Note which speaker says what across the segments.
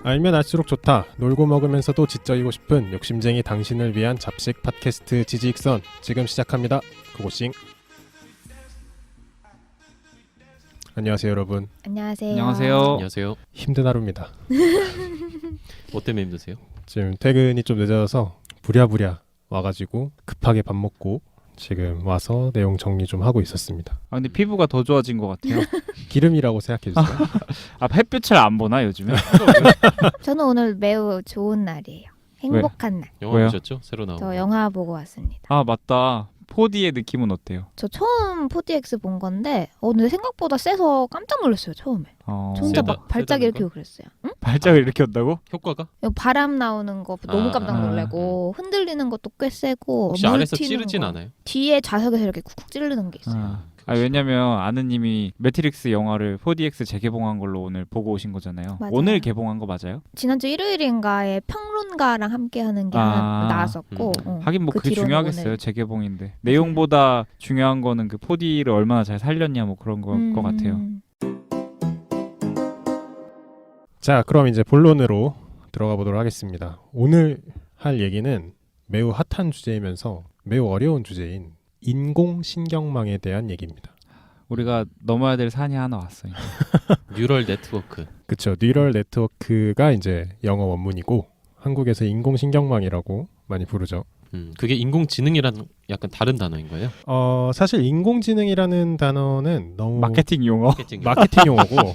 Speaker 1: 알면 알수록 좋다. 놀고 먹으면서도 지적이고 싶은 욕심쟁이 당신을 위한 잡식 팟캐스트 지지익선 지금 시작합니다. 고고싱. 안녕하세요 여러분.
Speaker 2: 안녕하세요.
Speaker 3: 안녕하세요.
Speaker 1: 힘든 하루입니다.
Speaker 3: 뭐 때문에 힘드세요?
Speaker 1: 지금 퇴근이 좀 늦어서 부랴부랴 와가지고 급하게 밥 먹고 지금 와서 내용 정리 좀 하고 있었습니다.
Speaker 4: 아 근데 피부가 더 좋아진 것 같아요.
Speaker 1: 기름이라고 생각해주세요.
Speaker 4: 아 햇빛을 안 보나 요즘에?
Speaker 2: 저는 오늘 매우 좋은 날이에요. 행복한 날.
Speaker 3: 영화
Speaker 4: 왜요?
Speaker 3: 보셨죠? 새로 나온
Speaker 2: 저
Speaker 3: 거.
Speaker 2: 영화 보고 왔습니다.
Speaker 4: 아 맞다. 4D의 느낌은 어때요?
Speaker 2: 저 처음 4DX 본 건데 근데 생각보다 세서 깜짝 놀랐어요. 처음에. 저 혼자
Speaker 3: 세다-
Speaker 2: 막 발작
Speaker 3: 세다는
Speaker 2: 일으키고
Speaker 3: 거?
Speaker 2: 그랬어요. 응?
Speaker 4: 발작을 이렇게 한다고?
Speaker 3: 효과가?
Speaker 2: 바람 나오는 거 너무 깜짝 놀래고 흔들리는 것도 꽤 세고
Speaker 3: 혹시
Speaker 2: 물
Speaker 3: 아래서
Speaker 2: 튀는
Speaker 3: 찌르진
Speaker 2: 거.
Speaker 3: 않아요?
Speaker 2: 뒤에 좌석에서 이렇게 쿡쿡 찌르는 게 있어요.
Speaker 4: 왜냐면 아느님이 매트릭스 영화를 4DX 재개봉한 걸로 오늘 보고 오신 거잖아요.
Speaker 2: 맞아요.
Speaker 4: 오늘 개봉한 거 맞아요?
Speaker 2: 지난주 일요일인가에 평론가랑 함께 하는 게 하나 나왔었고
Speaker 4: 하긴 뭐 그게
Speaker 2: 뒤로는
Speaker 4: 중요하겠어요.
Speaker 2: 오늘.
Speaker 4: 재개봉인데 내용보다 중요한 거는 그 4D를 얼마나 잘 살렸냐 뭐 그런 거 것 같아요.
Speaker 1: 자, 그럼 이제 본론으로 들어가 보도록 하겠습니다. 오늘 할 얘기는 매우 핫한 주제이면서 매우 어려운 주제인 인공신경망에 대한 얘기입니다.
Speaker 4: 우리가 넘어야 될 산이 하나 왔어요.
Speaker 3: 뉴럴 네트워크.
Speaker 1: 그쵸. 뉴럴 네트워크가 이제 영어 원문이고 한국에서 인공신경망이라고 많이 부르죠.
Speaker 3: 그게 인공지능이랑 약간 다른 단어인 거예요?
Speaker 1: 사실 인공지능이라는 단어는 너무
Speaker 4: 마케팅 용어.
Speaker 1: 마케팅 용어고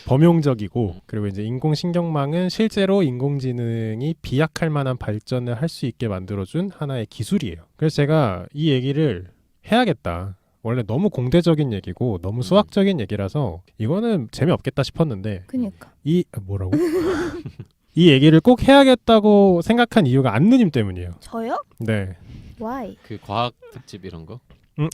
Speaker 1: 범용적이고, 그리고 이제 인공신경망은 실제로 인공지능이 비약할 만한 발전을 할 수 있게 만들어준 하나의 기술이에요. 그래서 제가 이 얘기를 해야겠다. 원래 너무 공대적인 얘기고 너무 수학적인 얘기라서 이거는 재미없겠다 싶었는데
Speaker 2: 그니까.
Speaker 1: 뭐라고? 이 얘기를 꼭 해야겠다고 생각한 이유가 안느님 때문이에요.
Speaker 2: 저요?
Speaker 1: 네.
Speaker 2: Why?
Speaker 3: 그 과학 특집 이런 거?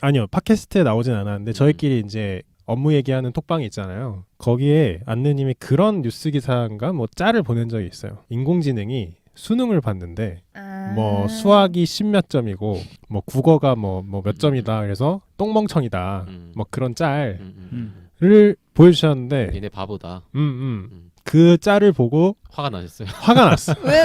Speaker 1: 아니요. 팟캐스트에 나오진 않았는데 저희끼리 이제 업무 얘기하는 톡방이 있잖아요. 거기에 안느님이 그런 뉴스 기사인가 뭐 짤을 보낸 적이 있어요. 인공지능이 수능을 봤는데 뭐 수학이 10몇 점이고 뭐 국어가 뭐 몇 점이다. 그래서 똥멍청이다. 뭐 그런 짤을 보여주셨는데
Speaker 3: 얘네 바보다.
Speaker 1: 그 짤을 보고
Speaker 3: 화가 나셨어요?
Speaker 1: 화가 났어.
Speaker 2: 왜?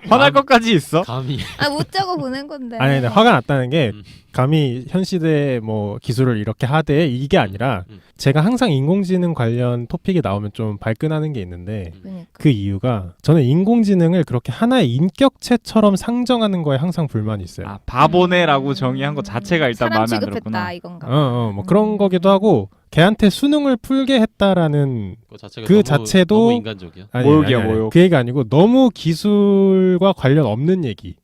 Speaker 4: 화날 것까지 있어?
Speaker 3: 감히.
Speaker 2: 못 적어 보낸 건데.
Speaker 1: 아니, 화가 났다는 게 감히 현 시대의 뭐 기술을 이렇게 하되 이게 아니라 제가 항상 인공지능 관련 토픽이 나오면 좀 발끈하는 게 있는데
Speaker 2: 그러니까.
Speaker 1: 그 이유가 저는 인공지능을 그렇게 하나의 인격체처럼 상정하는 거에 항상 불만이 있어요.
Speaker 4: 아 바보네라고 정의한 것 자체가 일단
Speaker 2: 사람
Speaker 4: 마음에 안
Speaker 2: 취급했다
Speaker 4: 들었구나.
Speaker 2: 이건가.
Speaker 1: 뭐 그런 거기도 하고 걔한테 수능을 풀게 했다라는
Speaker 3: 그
Speaker 1: 자체도
Speaker 3: 너무 인간적이야.
Speaker 4: 모욕이야, 모욕.
Speaker 1: 그 얘기가 아니고 너무 기술과 관련 없는 얘기.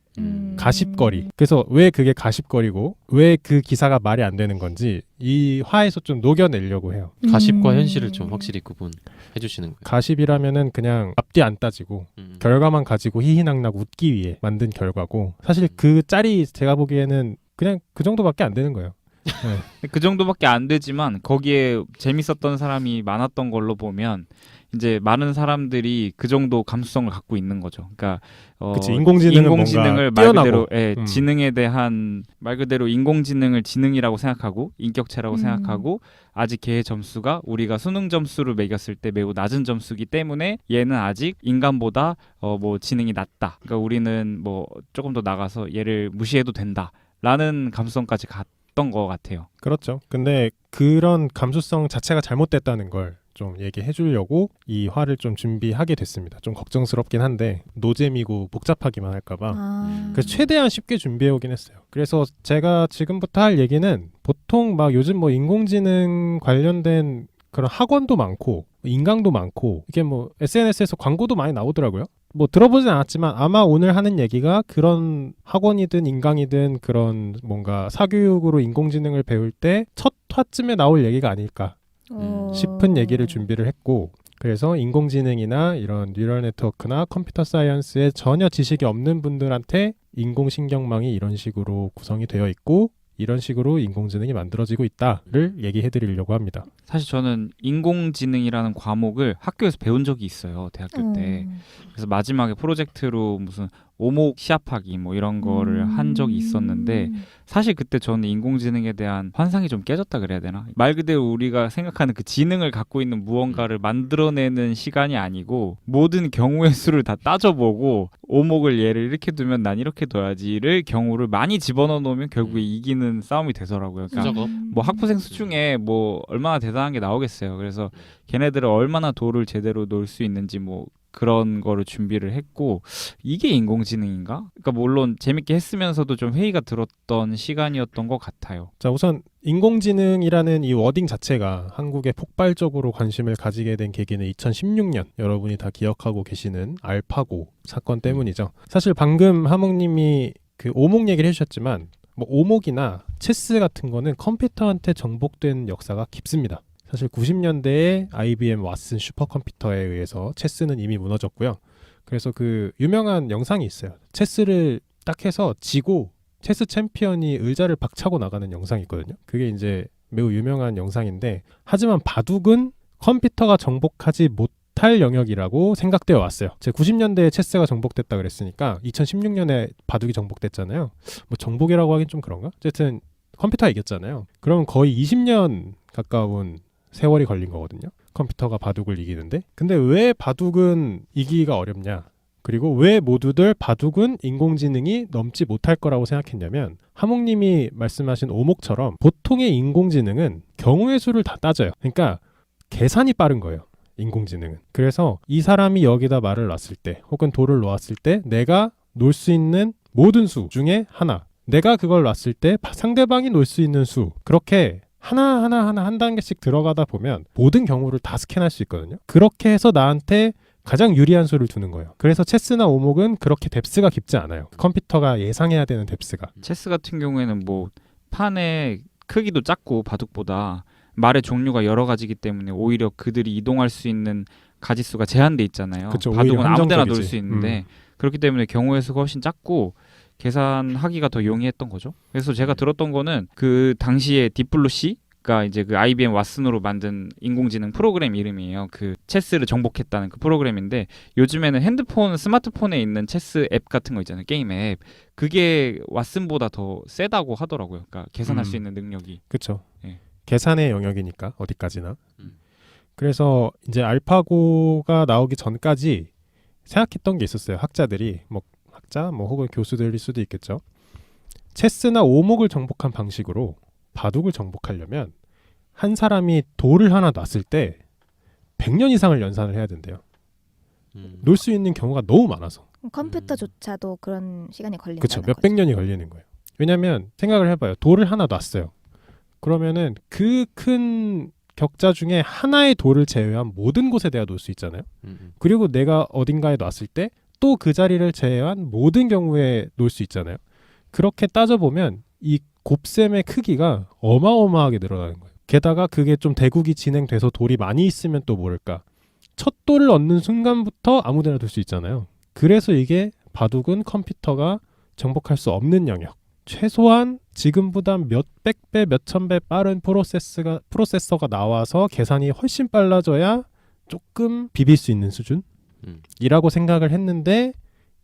Speaker 1: 가십거리. 그래서 왜 그게 가십거리고 왜 그 기사가 말이 안 되는 건지 이 화에서 좀 녹여내려고 해요.
Speaker 3: 가십과 현실을 좀 확실히 구분해 주시는 거예요.
Speaker 1: 가십이라면은 그냥 앞뒤 안 따지고 결과만 가지고 희희낙낙 웃기 위해 만든 결과고, 사실 그 짤이 제가 보기에는 그냥 그 정도밖에 안 되는 거예요. 네.
Speaker 4: 그 정도밖에 안 되지만 거기에 재밌었던 사람이 많았던 걸로 보면 이제 많은 사람들이 그 정도 감수성을 갖고 있는 거죠. 그러니까
Speaker 1: 그치, 인공지능을
Speaker 4: 말 그대로
Speaker 1: 뛰어나고.
Speaker 4: 지능에 대한 말 그대로 인공지능을 지능이라고 생각하고 인격체라고 생각하고 아직 걔의 점수가 우리가 수능 점수를 매겼을 때 매우 낮은 점수기 때문에 얘는 아직 인간보다 뭐 지능이 낮다. 그러니까 우리는 뭐 조금 더 나가서 얘를 무시해도 된다라는 감수성까지 갔던 것 같아요.
Speaker 1: 그렇죠. 근데 그런 감수성 자체가 잘못됐다는 걸 좀 얘기해 주려고 이 화를 좀 준비하게 됐습니다. 좀 걱정스럽긴 한데 노잼이고 복잡하기만 할까봐 그래서 최대한 쉽게 준비해 오긴 했어요. 그래서 제가 지금부터 할 얘기는 보통 막 요즘 뭐 인공지능 관련된 그런 학원도 많고 인강도 많고 이게 뭐 SNS에서 광고도 많이 나오더라고요. 뭐 들어보진 않았지만 아마 오늘 하는 얘기가 그런 학원이든 인강이든 그런 뭔가 사교육으로 인공지능을 배울 때 첫 화쯤에 나올 얘기가 아닐까 싶은 얘기를 준비를 했고, 그래서 인공지능이나 이런 뉴럴 네트워크나 컴퓨터 사이언스에 전혀 지식이 없는 분들한테 인공신경망이 이런 식으로 구성이 되어 있고 이런 식으로 인공지능이 만들어지고 있다를 얘기해 드리려고 합니다.
Speaker 4: 사실 저는 인공지능이라는 과목을 학교에서 배운 적이 있어요. 대학교 때. 그래서 마지막에 프로젝트로 무슨 오목 시합하기 뭐 이런 거를 한 적이 있었는데 사실 그때 저는 인공지능에 대한 환상이 좀 깨졌다 그래야 되나? 말 그대로 우리가 생각하는 그 지능을 갖고 있는 무언가를 만들어내는 시간이 아니고 모든 경우의 수를 다 따져보고 오목을 얘를 이렇게 두면 난 이렇게 둬야지를 경우를 많이 집어넣어 놓으면 결국에 이기는 싸움이 되더라고요. 그러니까
Speaker 3: 수작업.
Speaker 4: 뭐 학부생 수 중에 뭐 얼마나 대단한 게 나오겠어요. 그래서 걔네들은 얼마나 돌을 제대로 놓을 수 있는지 뭐 그런 거를 준비를 했고 이게 인공지능인가? 그러니까 물론 재밌게 했으면서도 좀 회의가 들었던 시간이었던 것 같아요.
Speaker 1: 자, 우선 인공지능이라는 이 워딩 자체가 한국에 폭발적으로 관심을 가지게 된 계기는 2016년 여러분이 다 기억하고 계시는 알파고 사건 때문이죠. 사실 방금 하몽님이 그 오목 얘기를 해주셨지만 뭐 오목이나 체스 같은 거는 컴퓨터한테 정복된 역사가 깊습니다. 사실 90년대에 IBM 왓슨 슈퍼컴퓨터에 의해서 체스는 이미 무너졌고요. 그래서 그 유명한 영상이 있어요. 체스를 딱 해서 지고 체스 챔피언이 의자를 박차고 나가는 영상이 있거든요. 그게 이제 매우 유명한 영상인데 하지만 바둑은 컴퓨터가 정복하지 못할 영역이라고 생각되어 왔어요. 제 90년대에 체스가 정복됐다 그랬으니까 2016년에 바둑이 정복됐잖아요. 뭐 정복이라고 하긴 좀 그런가? 어쨌든 컴퓨터가 이겼잖아요. 그러면 거의 20년 가까운 세월이 걸린 거거든요. 컴퓨터가 바둑을 이기는데. 근데 왜 바둑은 이기기가 어렵냐? 그리고 왜 모두들 바둑은 인공지능이 넘지 못할 거라고 생각했냐면 하몽님이 말씀하신 오목처럼 보통의 인공지능은 경우의 수를 다 따져요. 그러니까 계산이 빠른 거예요. 인공지능은. 그래서 이 사람이 여기다 말을 놨을 때 혹은 돌을 놓았을 때 내가 놓을 수 있는 모든 수 중에 하나, 내가 그걸 놨을 때 상대방이 놓을 수 있는 수, 그렇게 하나하나 한 단계씩 들어가다 보면 모든 경우를 다 스캔할 수 있거든요. 그렇게 해서 나한테 가장 유리한 수를 두는 거예요. 그래서 체스나 오목은 그렇게 뎁스가 깊지 않아요. 컴퓨터가 예상해야 되는 뎁스가.
Speaker 4: 체스 같은 경우에는 뭐 판의 크기도 작고 바둑보다 말의 종류가 여러 가지이기 때문에 오히려 그들이 이동할 수 있는 가지수가 제한돼 있잖아요.
Speaker 1: 그쵸,
Speaker 4: 바둑은
Speaker 1: 오히려
Speaker 4: 아무데나
Speaker 1: 한정적이지.
Speaker 4: 놓을 수 있는데 그렇기 때문에 경우의 수가 훨씬 작고 계산하기가 더 용이했던 거죠. 그래서 제가 들었던 거는 그 당시에 딥블루 C가 이제 그 IBM 왓슨으로 만든 인공지능 프로그램 이름이에요. 그 체스를 정복했다는 그 프로그램인데 요즘에는 핸드폰, 스마트폰에 있는 체스 앱 같은 거 있잖아요. 게임 앱. 그게 왓슨보다 더 세다고 하더라고요. 그러니까 계산할 수 있는 능력이.
Speaker 1: 그렇죠.
Speaker 4: 예.
Speaker 1: 계산의 영역이니까 어디까지나.
Speaker 3: 음.
Speaker 1: 그래서 이제 알파고가 나오기 전까지 생각했던 게 있었어요. 학자들이 뭐 혹은 교수들일 수도 있겠죠. 체스나 오목을 정복한 방식으로 바둑을 정복하려면 한 사람이 돌을 하나 놨을 때 100년 이상을 연산을 해야 된대요. 놓을 수 있는 경우가 너무 많아서.
Speaker 2: 컴퓨터조차도 그런 시간이 걸린다는
Speaker 1: 그렇죠.
Speaker 2: 거죠.
Speaker 1: 몇백 년이 걸리는 거예요. 왜냐하면 생각을 해봐요. 돌을 하나 놨어요. 그러면은 그 큰 격자 중에 하나의 돌을 제외한 모든 곳에 내가 놓을 수 있잖아요. 그리고 내가 어딘가에 놨을 때 또 그 자리를 제외한 모든 경우에 놓을 수 있잖아요. 그렇게 따져보면 이 곱셈의 크기가 어마어마하게 늘어나는 거예요. 게다가 그게 좀 대국이 진행돼서 돌이 많이 있으면 또 모를까. 첫 돌을 얻는 순간부터 아무데나 둘 수 있잖아요. 그래서 이게 바둑은 컴퓨터가 정복할 수 없는 영역. 최소한 지금보다 몇백 배, 몇천 배 빠른 프로세서가 나와서 계산이 훨씬 빨라져야 조금 비빌 수 있는 수준이라고 생각을 했는데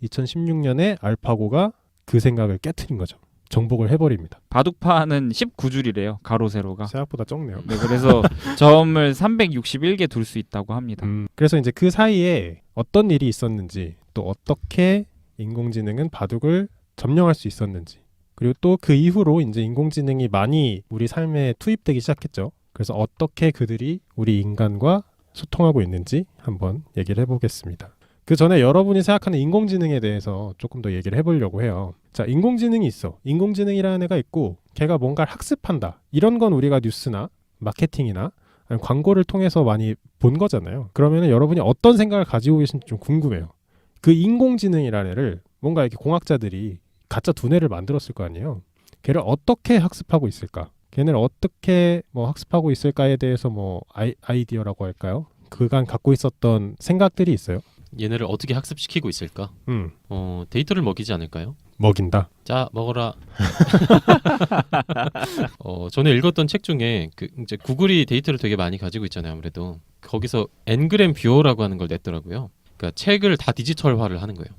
Speaker 1: 2016년에 알파고가 그 생각을 깨트린 거죠. 정복을 해버립니다.
Speaker 4: 바둑판은 19줄이래요. 가로 세로가.
Speaker 1: 생각보다 적네요.
Speaker 4: 네, 그래서 점을 361개 둘 수 있다고 합니다.
Speaker 1: 그래서 이제 그 사이에 어떤 일이 있었는지 또 어떻게 인공지능은 바둑을 점령할 수 있었는지 그리고 또 그 이후로 이제 인공지능이 많이 우리 삶에 투입되기 시작했죠. 그래서 어떻게 그들이 우리 인간과 소통하고 있는지 한번 얘기를 해보겠습니다. 그 전에 여러분이 생각하는 인공지능에 대해서 조금 더 얘기를 해보려고 해요. 자, 인공지능이 있어. 인공지능이라는 애가 있고 걔가 뭔가를 학습한다. 이런 건 우리가 뉴스나 마케팅이나 아니면 광고를 통해서 많이 본 거잖아요. 그러면 여러분이 어떤 생각을 가지고 계신지 좀 궁금해요. 그 인공지능이라는 애를 뭔가 이렇게 공학자들이 가짜 두뇌를 만들었을 거 아니에요. 걔를 어떻게 학습하고 있을까? 걔네를 어떻게 뭐 학습하고 있을까에 대해서 뭐 아이디어라고 할까요? 그간 갖고 있었던 생각들이 있어요.
Speaker 3: 얘네를 어떻게 학습시키고 있을까?
Speaker 1: 음.
Speaker 3: 데이터를 먹이지 않을까요?
Speaker 1: 먹인다.
Speaker 3: 자, 먹어라. 전에 읽었던 책 중에 이제 구글이 데이터를 되게 많이 가지고 있잖아요. 아무래도 거기서 엔그램 뷰어라고 하는 걸 냈더라고요. 그러니까 책을 다 디지털화를 하는 거예요.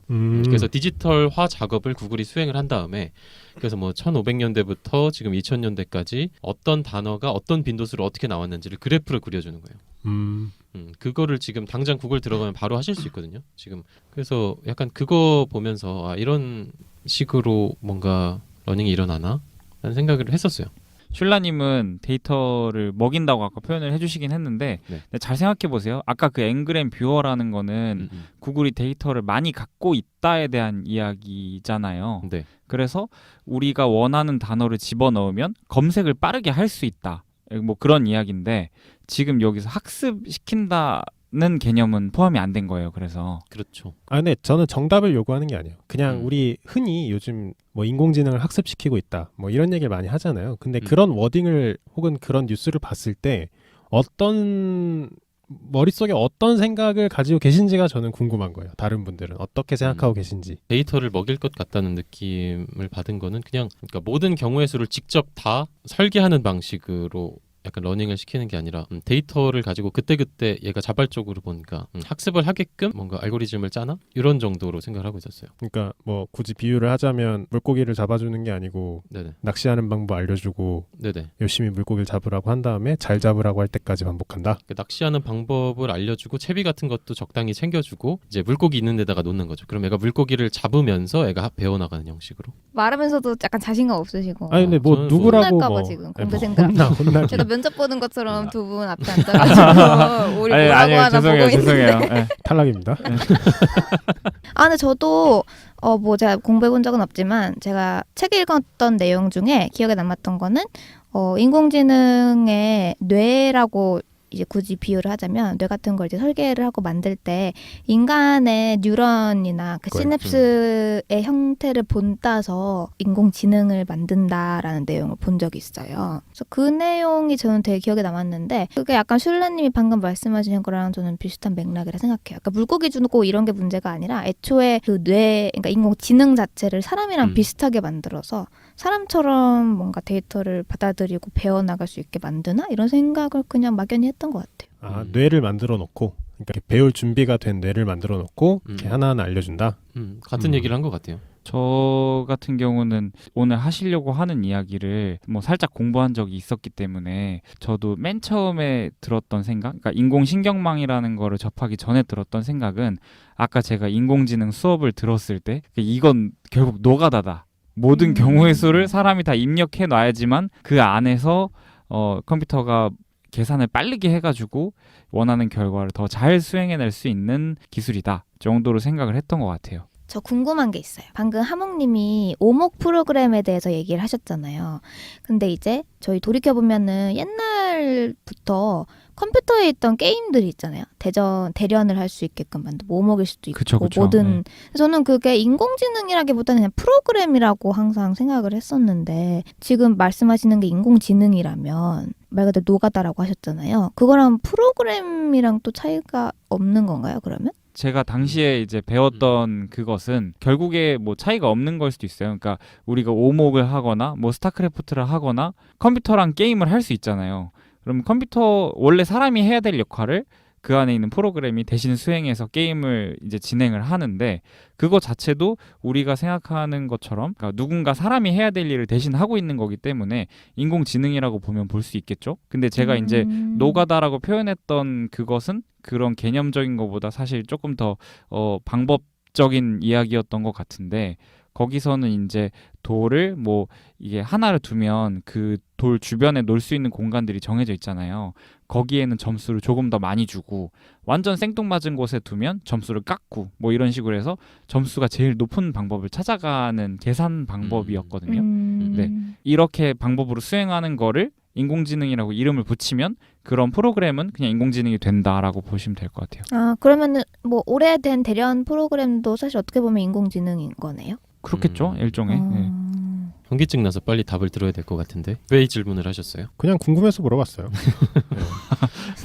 Speaker 3: 그래서 디지털화 작업을 구글이 수행을 한 다음에 그래서 뭐 1500년대부터 지금 2000년대까지 어떤 단어가 어떤 빈도수로 어떻게 나왔는지를 그래프를 그려주는 거예요. 그거를 지금 당장 구글 들어가면 바로 하실 수 있거든요. 지금 그래서 약간 그거 보면서 아, 이런 식으로 뭔가 러닝이 일어나나? 라는 생각을 했었어요.
Speaker 4: 슐라님은 데이터를 먹인다고 아까 표현을 해주시긴 했는데
Speaker 3: 네.
Speaker 4: 근데 잘 생각해 보세요. 아까 그 앵그램 뷰어라는 거는 구글이 데이터를 많이 갖고 있다에 대한 이야기잖아요.
Speaker 3: 네.
Speaker 4: 그래서 우리가 원하는 단어를 집어넣으면 검색을 빠르게 할 수 있다. 뭐 그런 이야기인데 지금 여기서 학습시킨다는 개념은 포함이 안 된 거예요. 그래서
Speaker 3: 그렇죠.
Speaker 1: 아, 근데 저는 정답을 요구하는 게 아니에요. 그냥
Speaker 3: 음.
Speaker 1: 우리 흔히 요즘 뭐 인공지능을 학습시키고 있다, 뭐 이런 얘기를 많이 하잖아요. 근데 그런 워딩을 혹은 그런 뉴스를 봤을 때 어떤 머릿속에 어떤 생각을 가지고 계신지가 저는 궁금한 거예요. 다른 분들은 어떻게 생각하고 계신지.
Speaker 3: 데이터를 먹일 것 같다는 느낌을 받은 거는 그냥 그러니까 모든 경우의 수를 직접 다 설계하는 방식으로 약간 러닝을 시키는 게 아니라 데이터를 가지고 그때그때 얘가 자발적으로 보니까 학습을 하게끔 뭔가 알고리즘을 짜나? 이런 정도로 생각을 하고 있었어요.
Speaker 1: 그러니까 뭐 굳이 비유를 하자면 물고기를 잡아주는 게 아니고
Speaker 3: 네네.
Speaker 1: 낚시하는 방법 알려주고
Speaker 3: 네네.
Speaker 1: 열심히 물고기를 잡으라고 한 다음에 잘 잡으라고 할 때까지 반복한다.
Speaker 3: 그 낚시하는 방법을 알려주고 채비 같은 것도 적당히 챙겨주고 이제 물고기 있는 데다가 놓는 거죠. 그럼 애가 물고기를 잡으면서 애가 배워나가는 형식으로.
Speaker 2: 말하면서도 약간 자신감 없으시고.
Speaker 1: 아니 근데 뭐
Speaker 3: 저는
Speaker 1: 누구라고
Speaker 2: 혼날까 봐
Speaker 1: 뭐
Speaker 2: 지금
Speaker 1: 아니,
Speaker 2: 공대생들
Speaker 1: 혼나기.
Speaker 2: 제가 면접 보는 것처럼 두 분 앞에 앉아가지고 우리 뭐라고 하나
Speaker 4: 죄송해요,
Speaker 2: 보고 있는데.
Speaker 4: 죄송해요. 네.
Speaker 1: 탈락입니다.
Speaker 2: 아, 근데 저도 뭐 제가 공부해 본 적은 없지만 제가 책 읽었던 내용 중에 기억에 남았던 거는 인공지능의 뇌라고 이제 굳이 비유를 하자면 뇌 같은 걸 이제 설계를 하고 만들 때 인간의 뉴런이나 그 시냅스의 형태를 본따서 인공지능을 만든다라는 내용을 본 적이 있어요. 그래서 그 내용이 저는 되게 기억에 남았는데 그게 약간 슐라님이 방금 말씀하신 거랑 저는 비슷한 맥락이라 생각해요. 그러니까 물고기 주고 이런 게 문제가 아니라 애초에 그 뇌, 그러니까 인공지능 자체를 사람이랑 비슷하게 만들어서 사람처럼 뭔가 데이터를 받아들이고 배워나갈 수 있게 만드나? 이런 생각을 그냥 막연히 했던 것 같아요.
Speaker 1: 아, 뇌를 만들어 놓고 그러니까 이렇게 배울 준비가 된 뇌를 만들어 놓고 이렇게 하나하나 알려준다.
Speaker 3: 같은 얘기를 한 것 같아요.
Speaker 4: 저 같은 경우는 오늘 하시려고 하는 이야기를 뭐 살짝 공부한 적이 있었기 때문에 저도 맨 처음에 들었던 생각, 그러니까 인공신경망이라는 거를 접하기 전에 들었던 생각은 아까 제가 인공지능 수업을 들었을 때 이건 결국 노가다다. 모든 경우의 수를 사람이 다 입력해 놔야지만 그 안에서 컴퓨터가 계산을 빠르게 해가지고 원하는 결과를 더 잘 수행해낼 수 있는 기술이다 정도로 생각을 했던 것 같아요.
Speaker 2: 저 궁금한 게 있어요. 방금 하몽님이 오목 프로그램에 대해서 얘기를 하셨잖아요. 근데 이제 저희 돌이켜보면은 옛날부터 컴퓨터에 있던 게임들이 있잖아요. 대련을 할 수 있게끔 만든 오목일 수도 있고
Speaker 4: 그쵸.
Speaker 2: 뭐든. 저는 그게 인공지능이라기보다는 그냥 프로그램이라고 항상 생각을 했었는데 지금 말씀하시는 게 인공지능이라면 말 그대로 노가다라고 하셨잖아요. 그거랑 프로그램이랑 또 차이가 없는 건가요, 그러면?
Speaker 4: 제가 당시에 이제 배웠던 그것은 결국에 뭐 차이가 없는 걸 수도 있어요. 그러니까 우리가 오목을 하거나 뭐 스타크래프트를 하거나 컴퓨터랑 게임을 할 수 있잖아요. 그럼 컴퓨터 원래 사람이 해야 될 역할을 그 안에 있는 프로그램이 대신 수행해서 게임을 이제 진행을 하는데 그거 자체도 우리가 생각하는 것처럼 그러니까 누군가 사람이 해야 될 일을 대신 하고 있는 거기 때문에 인공지능이라고 보면 볼 수 있겠죠. 근데 제가 이제 노가다라고 표현했던 그것은 그런 개념적인 것보다 사실 조금 더 방법적인 이야기였던 것 같은데 거기서는 이제 돌을 뭐 이게 하나를 두면 그 돌 주변에 놓을 수 있는 공간들이 정해져 있잖아요. 거기에는 점수를 조금 더 많이 주고 완전 생뚱맞은 곳에 두면 점수를 깎고 뭐 이런 식으로 해서 점수가 제일 높은 방법을 찾아가는 계산 방법이었거든요. 네. 이렇게 방법으로 수행하는 거를 인공지능이라고 이름을 붙이면 그런 프로그램은 그냥 인공지능이 된다라고 보시면 될 것 같아요.
Speaker 2: 아, 그러면은 뭐 오래된 대련 프로그램도 사실 어떻게 보면 인공지능인 거네요?
Speaker 4: 그렇겠죠. 일종의. 네.
Speaker 3: 현기증 나서 빨리 답을 들어야 될 것 같은데 왜 이 질문을 하셨어요?
Speaker 1: 그냥 궁금해서 물어봤어요.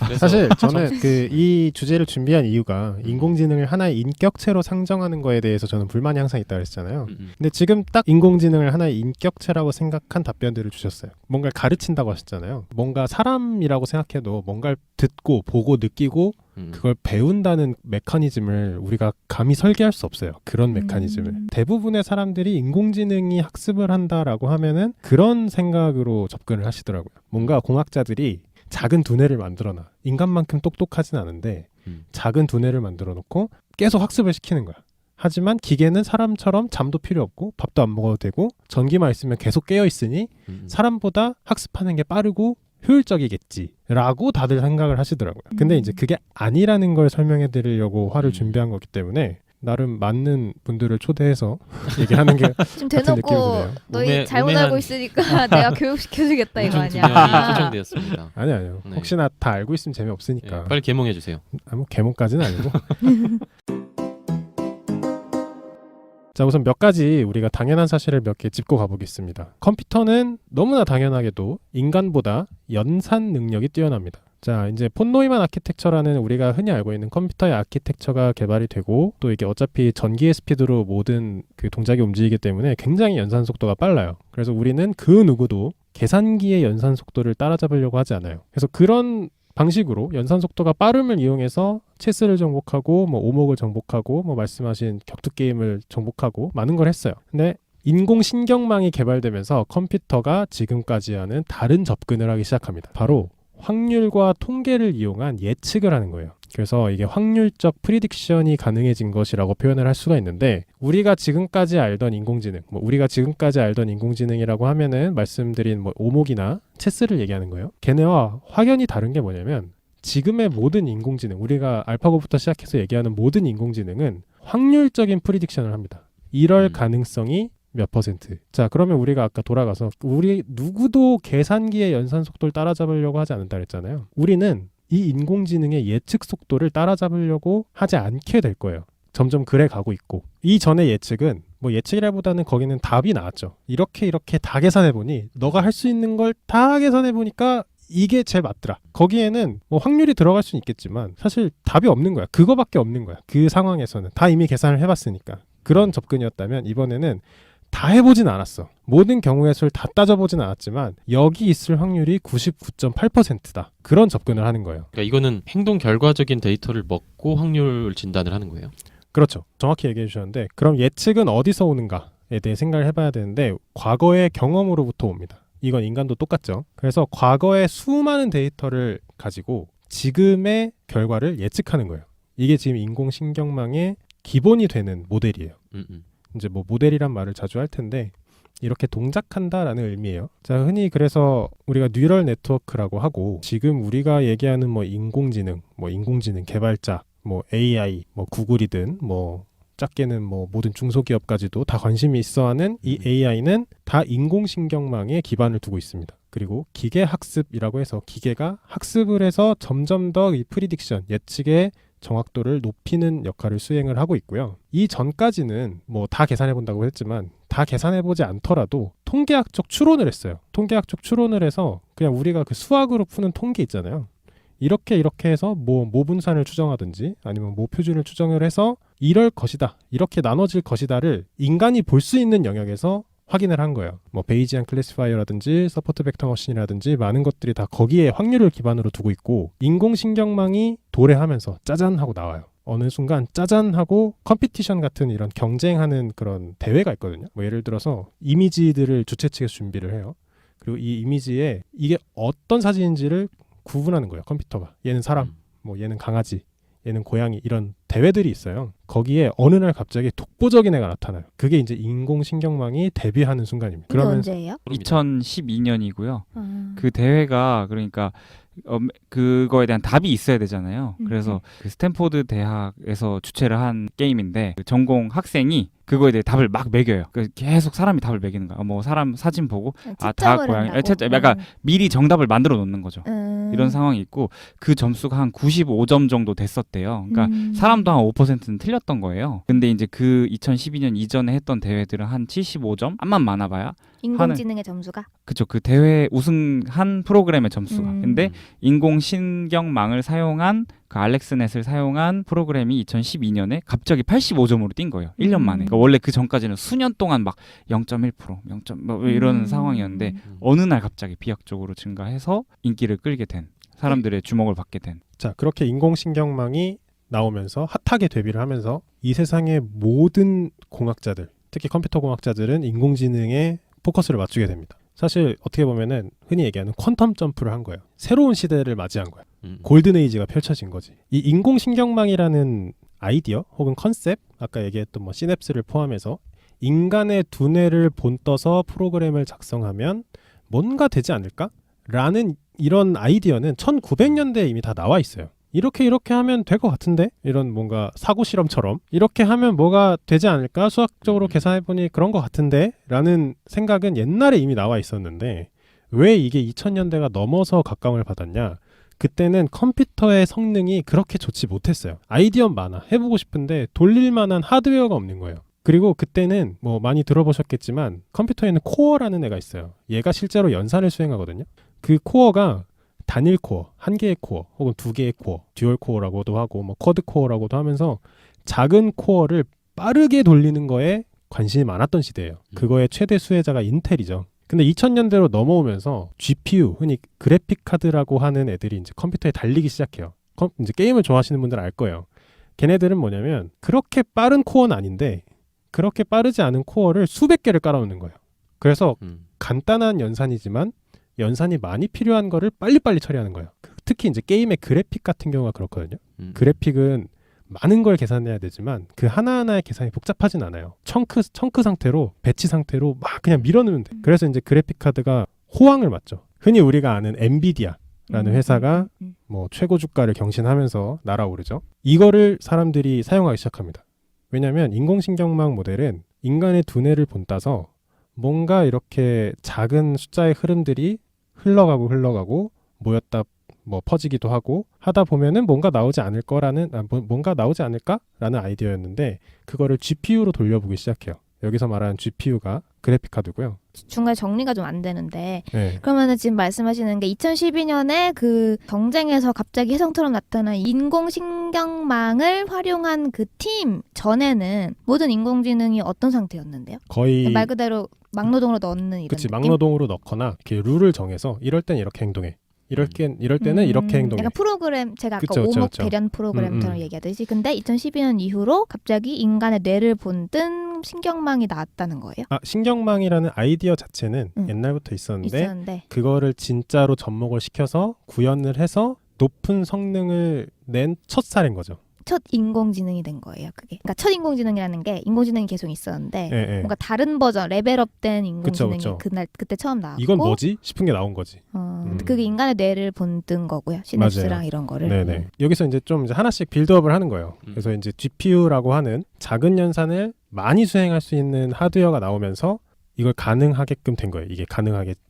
Speaker 3: 그래서
Speaker 1: 사실 저는 그 이 주제를 준비한 이유가 인공지능을 하나의 인격체로 상정하는 거에 대해서 저는 불만이 항상 있다고 했잖아요. 근데 지금 딱 인공지능을 하나의 인격체라고 생각한 답변들을 주셨어요. 뭔가를 가르친다고 하셨잖아요. 뭔가 사람이라고 생각해도 뭔가를 듣고 보고 느끼고 그걸 배운다는 메커니즘을 우리가 감히 설계할 수 없어요. 그런 메커니즘을. 대부분의 사람들이 인공지능이 학습을 한다라고 하면은 그런 생각으로 접근을 하시더라고요. 뭔가 공학자들이 작은 두뇌를 만들어놔. 인간만큼 똑똑하진 않은데 작은 두뇌를 만들어 놓고 계속 학습을 시키는 거야. 하지만 기계는 사람처럼 잠도 필요 없고 밥도 안 먹어도 되고 전기만 있으면 계속 깨어 있으니 사람보다 학습하는 게 빠르고 효율적이겠지라고 다들 생각을 하시더라고요. 근데 이제 그게 아니라는 걸 설명해 드리려고 화를 준비한 거기 때문에 나름 맞는 분들을 초대해서 얘기하는 게
Speaker 2: 좀
Speaker 1: 같은 느낌이
Speaker 2: 대놓고
Speaker 1: 드네요.
Speaker 2: 너희 잘못 알고 있으니까 내가 교육시켜주겠다 이거
Speaker 3: 우중 두
Speaker 2: 아니야.
Speaker 3: 명이 초청되었습니다.
Speaker 1: 아니요.
Speaker 3: 네.
Speaker 1: 혹시나 다 알고 있으면 재미없으니까.
Speaker 3: 빨리 개몽해 주세요.
Speaker 1: 뭐 개몽까지는 아니고. 자, 우선 몇 가지 우리가 당연한 사실을 몇 개 짚고 가보겠습니다. 컴퓨터는 너무나 당연하게도 인간보다 연산 능력이 뛰어납니다. 자, 이제 폰 노이만 아키텍처라는 우리가 흔히 알고 있는 컴퓨터의 아키텍처가 개발이 되고 또 이게 어차피 전기의 스피드로 모든 그 동작이 움직이기 때문에 굉장히 연산 속도가 빨라요. 그래서 우리는 그 누구도 계산기의 연산 속도를 따라잡으려고 하지 않아요. 그래서 그런 방식으로 연산 속도가 빠름을 이용해서 체스를 정복하고 뭐 오목을 정복하고 뭐 말씀하신 격투 게임을 정복하고 많은 걸 했어요. 근데 인공신경망이 개발되면서 컴퓨터가 지금까지 하는 다른 접근을 하기 시작합니다. 바로 확률과 통계를 이용한 예측을 하는 거예요. 그래서 이게 확률적 프리딕션이 가능해진 것이라고 표현을 할 수가 있는데 우리가 지금까지 알던 인공지능이라고 하면은 말씀드린 뭐 오목이나 체스를 얘기하는 거예요. 걔네와 확연히 다른 게 뭐냐면 지금의 모든 인공지능, 우리가 알파고부터 시작해서 얘기하는 모든 인공지능은 확률적인 프리딕션을 합니다. 이럴 가능성이 몇 퍼센트. 자, 그러면 우리가 아까 돌아가서 우리 누구도 계산기의 연산 속도를 따라잡으려고 하지 않는다 그랬잖아요. 우리는 이 인공지능의 예측 속도를 따라잡으려고 하지 않게 될 거예요. 점점 그래 가고 있고 이 전의 예측은 뭐 예측이라보다는 거기는 답이 나왔죠. 이렇게 다 계산해보니 너가 할 수 있는 걸 다 계산해보니까 이게 제일 맞더라. 거기에는 뭐 확률이 들어갈 수는 있겠지만 사실 답이 없는 거야. 그거밖에 없는 거야. 그 상황에서는 다 이미 계산을 해봤으니까. 그런 접근이었다면 이번에는 다 해보진 않았어. 모든 경우의 수를 다 따져보진 않았지만 여기 있을 확률이 99.8%다. 그런 접근을 하는 거예요.
Speaker 3: 그러니까 이거는 행동 결과적인 데이터를 먹고 확률 진단을 하는 거예요.
Speaker 1: 그렇죠. 정확히 얘기해 주셨는데 그럼 예측은 어디서 오는가에 대해 생각을 해봐야 되는데 과거의 경험으로부터 옵니다. 이건 인간도 똑같죠. 그래서 과거의 수많은 데이터를 가지고 지금의 결과를 예측하는 거예요. 이게 지금 인공신경망의 기본이 되는 모델이에요. 이제 뭐 모델이란 말을 자주 할 텐데 이렇게 동작한다라는 의미예요. 자, 흔히 그래서 우리가 뉴럴 네트워크라고 하고 지금 우리가 얘기하는 뭐 인공지능 개발자, 뭐 AI, 뭐 구글이든 뭐 작게는 뭐 모든 중소기업까지도 다 관심이 있어하는 이 AI는 다 인공신경망에 기반을 두고 있습니다. 그리고 기계학습이라고 해서 기계가 학습을 해서 점점 더 이 프리딕션, 예측의 정확도를 높이는 역할을 수행을 하고 있고요. 이 전까지는 뭐 다 계산해 본다고 했지만 다 계산해 보지 않더라도 통계학적 추론을 했어요. 통계학적 추론을 해서 그냥 우리가 그 수학으로 푸는 통계 있잖아요. 이렇게 해서 뭐 모분산을 추정하든지 아니면 모 표준을 추정을 해서 이럴 것이다, 이렇게 나눠질 것이다를 인간이 볼 수 있는 영역에서 확인을 한 거예요. 뭐 베이지안 클래시파이어라든지 서포트 벡터 머신이라든지 많은 것들이 다 거기에 확률을 기반으로 두고 있고 인공신경망이 도래하면서 짜잔 하고 나와요. 어느 순간 짜잔 하고 컴피티션 같은 이런 경쟁하는 그런 대회가 있거든요. 뭐 예를 들어서 이미지들을 주최 측에서 준비를 해요. 그리고 이 이미지에 이게 어떤 사진인지를 구분하는 거예요. 컴퓨터가. 얘는 사람, 뭐 얘는 강아지, 얘는 고양이, 이런 대회들이 있어요. 거기에 어느 날 갑자기 독보적인 애가 나타나요. 그게 이제 인공신경망이 데뷔하는 순간입니다.
Speaker 2: 그게 언제예요?
Speaker 4: 2012년이고요. 그 대회가 그러니까 그거에 대한 답이 있어야 되잖아요. 그래서 그 스탠포드 대학에서 주최를 한 게임인데 그 전공 학생이 그거에 대해 답을 막 매겨요. 계속 사람이 답을 매기는 거야. 뭐 사람 사진 보고 다 고양이, 약간 미리 정답을 만들어 놓는 거죠. 이런 상황이 있고 그 점수가 한 95점 정도 됐었대요. 그러니까 사람도 한 5%는 틀렸던 거예요. 근데 이제 그 2012년 이전에 했던 대회들은 한 75점? 암만 많아봐야
Speaker 2: 인공지능의 점수가.
Speaker 4: 그쵸. 그 대회 우승한 프로그램의 점수가. 근데 인공신경망을 사용한 그 알렉스넷을 사용한 프로그램이 2012년에 갑자기 85점으로 뛴 거예요. 1년 만에. 그러니까 원래 그 전까지는 수년 동안 막 0.1%, 0. 뭐 이런 상황이었는데 어느 날 갑자기 비약적으로 증가해서 인기를 끌게 된, 사람들의 주목을 받게 된.
Speaker 1: 자, 그렇게 인공신경망이 나오면서 핫하게 데뷔를 하면서 이 세상의 모든 공학자들, 특히 컴퓨터 공학자들은 인공지능에 포커스를 맞추게 됩니다. 사실 어떻게 보면은 흔히 얘기하는 퀀텀 점프를 한 거예요. 새로운 시대를 맞이한 거예요. 골든 에이지가 펼쳐진 거지. 이 인공신경망이라는 아이디어 혹은 컨셉, 아까 얘기했던 뭐 시냅스를 포함해서 인간의 두뇌를 본떠서 프로그램을 작성하면 뭔가 되지 않을까? 라는 이런 아이디어는 1900년대에 이미 다 나와 있어요. 이렇게 하면 될 것 같은데? 이런 뭔가 사고 실험처럼 이렇게 하면 뭐가 되지 않을까? 수학적으로 계산해보니 그런 것 같은데? 라는 생각은 옛날에 이미 나와 있었는데 왜 이게 2000년대가 넘어서 각광을 받았냐? 그때는 컴퓨터의 성능이 그렇게 좋지 못했어요. 아이디어는 많아. 해보고 싶은데 돌릴 만한 하드웨어가 없는 거예요. 그리고 그때는 뭐 많이 들어보셨겠지만 컴퓨터에는 코어라는 애가 있어요. 얘가 실제로 연산을 수행하거든요. 그 코어가 단일 코어, 한 개의 코어 혹은 두 개의 코어, 듀얼 코어라고도 하고 뭐 쿼드 코어라고도 하면서 작은 코어를 빠르게 돌리는 거에 관심이 많았던 시대예요. 그거의 최대 수혜자가 인텔이죠. 근데 2000년대로 넘어오면서 GPU, 흔히 그래픽 카드라고 하는 애들이 이제 컴퓨터에 달리기 시작해요. 이제 게임을 좋아하시는 분들은 알 거예요. 걔네들은 뭐냐면 그렇게 빠른 코어는 아닌데 그렇게 빠르지 않은 코어를 수백 개를 깔아놓는 거예요. 그래서 간단한 연산이지만 연산이 많이 필요한 거를 빨리빨리 처리하는 거예요. 특히 이제 게임의 그래픽 같은 경우가 그렇거든요. 그래픽은 많은 걸 계산해야 되지만 그 하나하나의 계산이 복잡하진 않아요. 청크 상태로, 배치 상태로 막 그냥 밀어넣으면 돼. 그래서 이제 그래픽 카드가 호황을 맞죠. 흔히 우리가 아는 엔비디아라는 회사가 뭐 최고 주가를 경신하면서 날아오르죠. 이거를 사람들이 사용하기 시작합니다. 왜냐하면 인공신경망 모델은 인간의 두뇌를 본따서 뭔가 이렇게 작은 숫자의 흐름들이 흘러가고 모였다 뭐 퍼지기도 하고 하다 보면은 뭔가 나오지 않을까라는 아이디어였는데 그거를 GPU로 돌려보기 시작해요. 여기서 말하는 GPU가 그래픽 카드고요.
Speaker 2: 중간에 정리가 좀 안 되는데
Speaker 1: 네.
Speaker 2: 그러면은 지금 말씀하시는 게 2012년에 그 경쟁에서 갑자기 혜성처럼 나타난 인공신경망을 활용한 그 팀 전에는 모든 인공지능이 어떤 상태였는데요?
Speaker 1: 거의
Speaker 2: 말 그대로 막노동으로 넣는 이런
Speaker 1: 그치,
Speaker 2: 느낌?
Speaker 1: 막노동으로 넣거나 이렇게 룰을 정해서 이럴 땐 이렇게 행동해. 이럴 때는 이렇게 행동해.
Speaker 2: 약간 프로그램, 제가 아까
Speaker 1: 그쵸,
Speaker 2: 오목
Speaker 1: 그쵸.
Speaker 2: 대련 프로그램처럼 얘기하듯이. 근데 2012년 이후로 갑자기 인간의 뇌를 본뜬 신경망이 나왔다는 거예요?
Speaker 1: 신경망이라는 아이디어 자체는 옛날부터 있었는데 그거를 진짜로 접목을 시켜서 구현을 해서 높은 성능을 낸 첫 사례인 거죠.
Speaker 2: 첫 인공지능이 된 거예요, 그게. 그러니까 첫 인공지능이라는 게 인공지능이 계속 있었는데 뭔가 다른 버전, 레벨업된 인공지능이
Speaker 1: 그쵸.
Speaker 2: 그때 처음 나왔고
Speaker 1: 이건 뭐지? 싶은 게 나온 거지.
Speaker 2: 그게 인간의 뇌를 본뜬 거고요. 시냅스랑
Speaker 1: 맞아요.
Speaker 2: 이런 거를.
Speaker 1: 네네. 여기서 이제 좀 이제 하나씩 빌드업을 하는 거예요. 그래서 이제 GPU라고 하는 작은 연산을 많이 수행할 수 있는 하드웨어가 나오면서 이걸 가능하게끔 된 거예요. 이게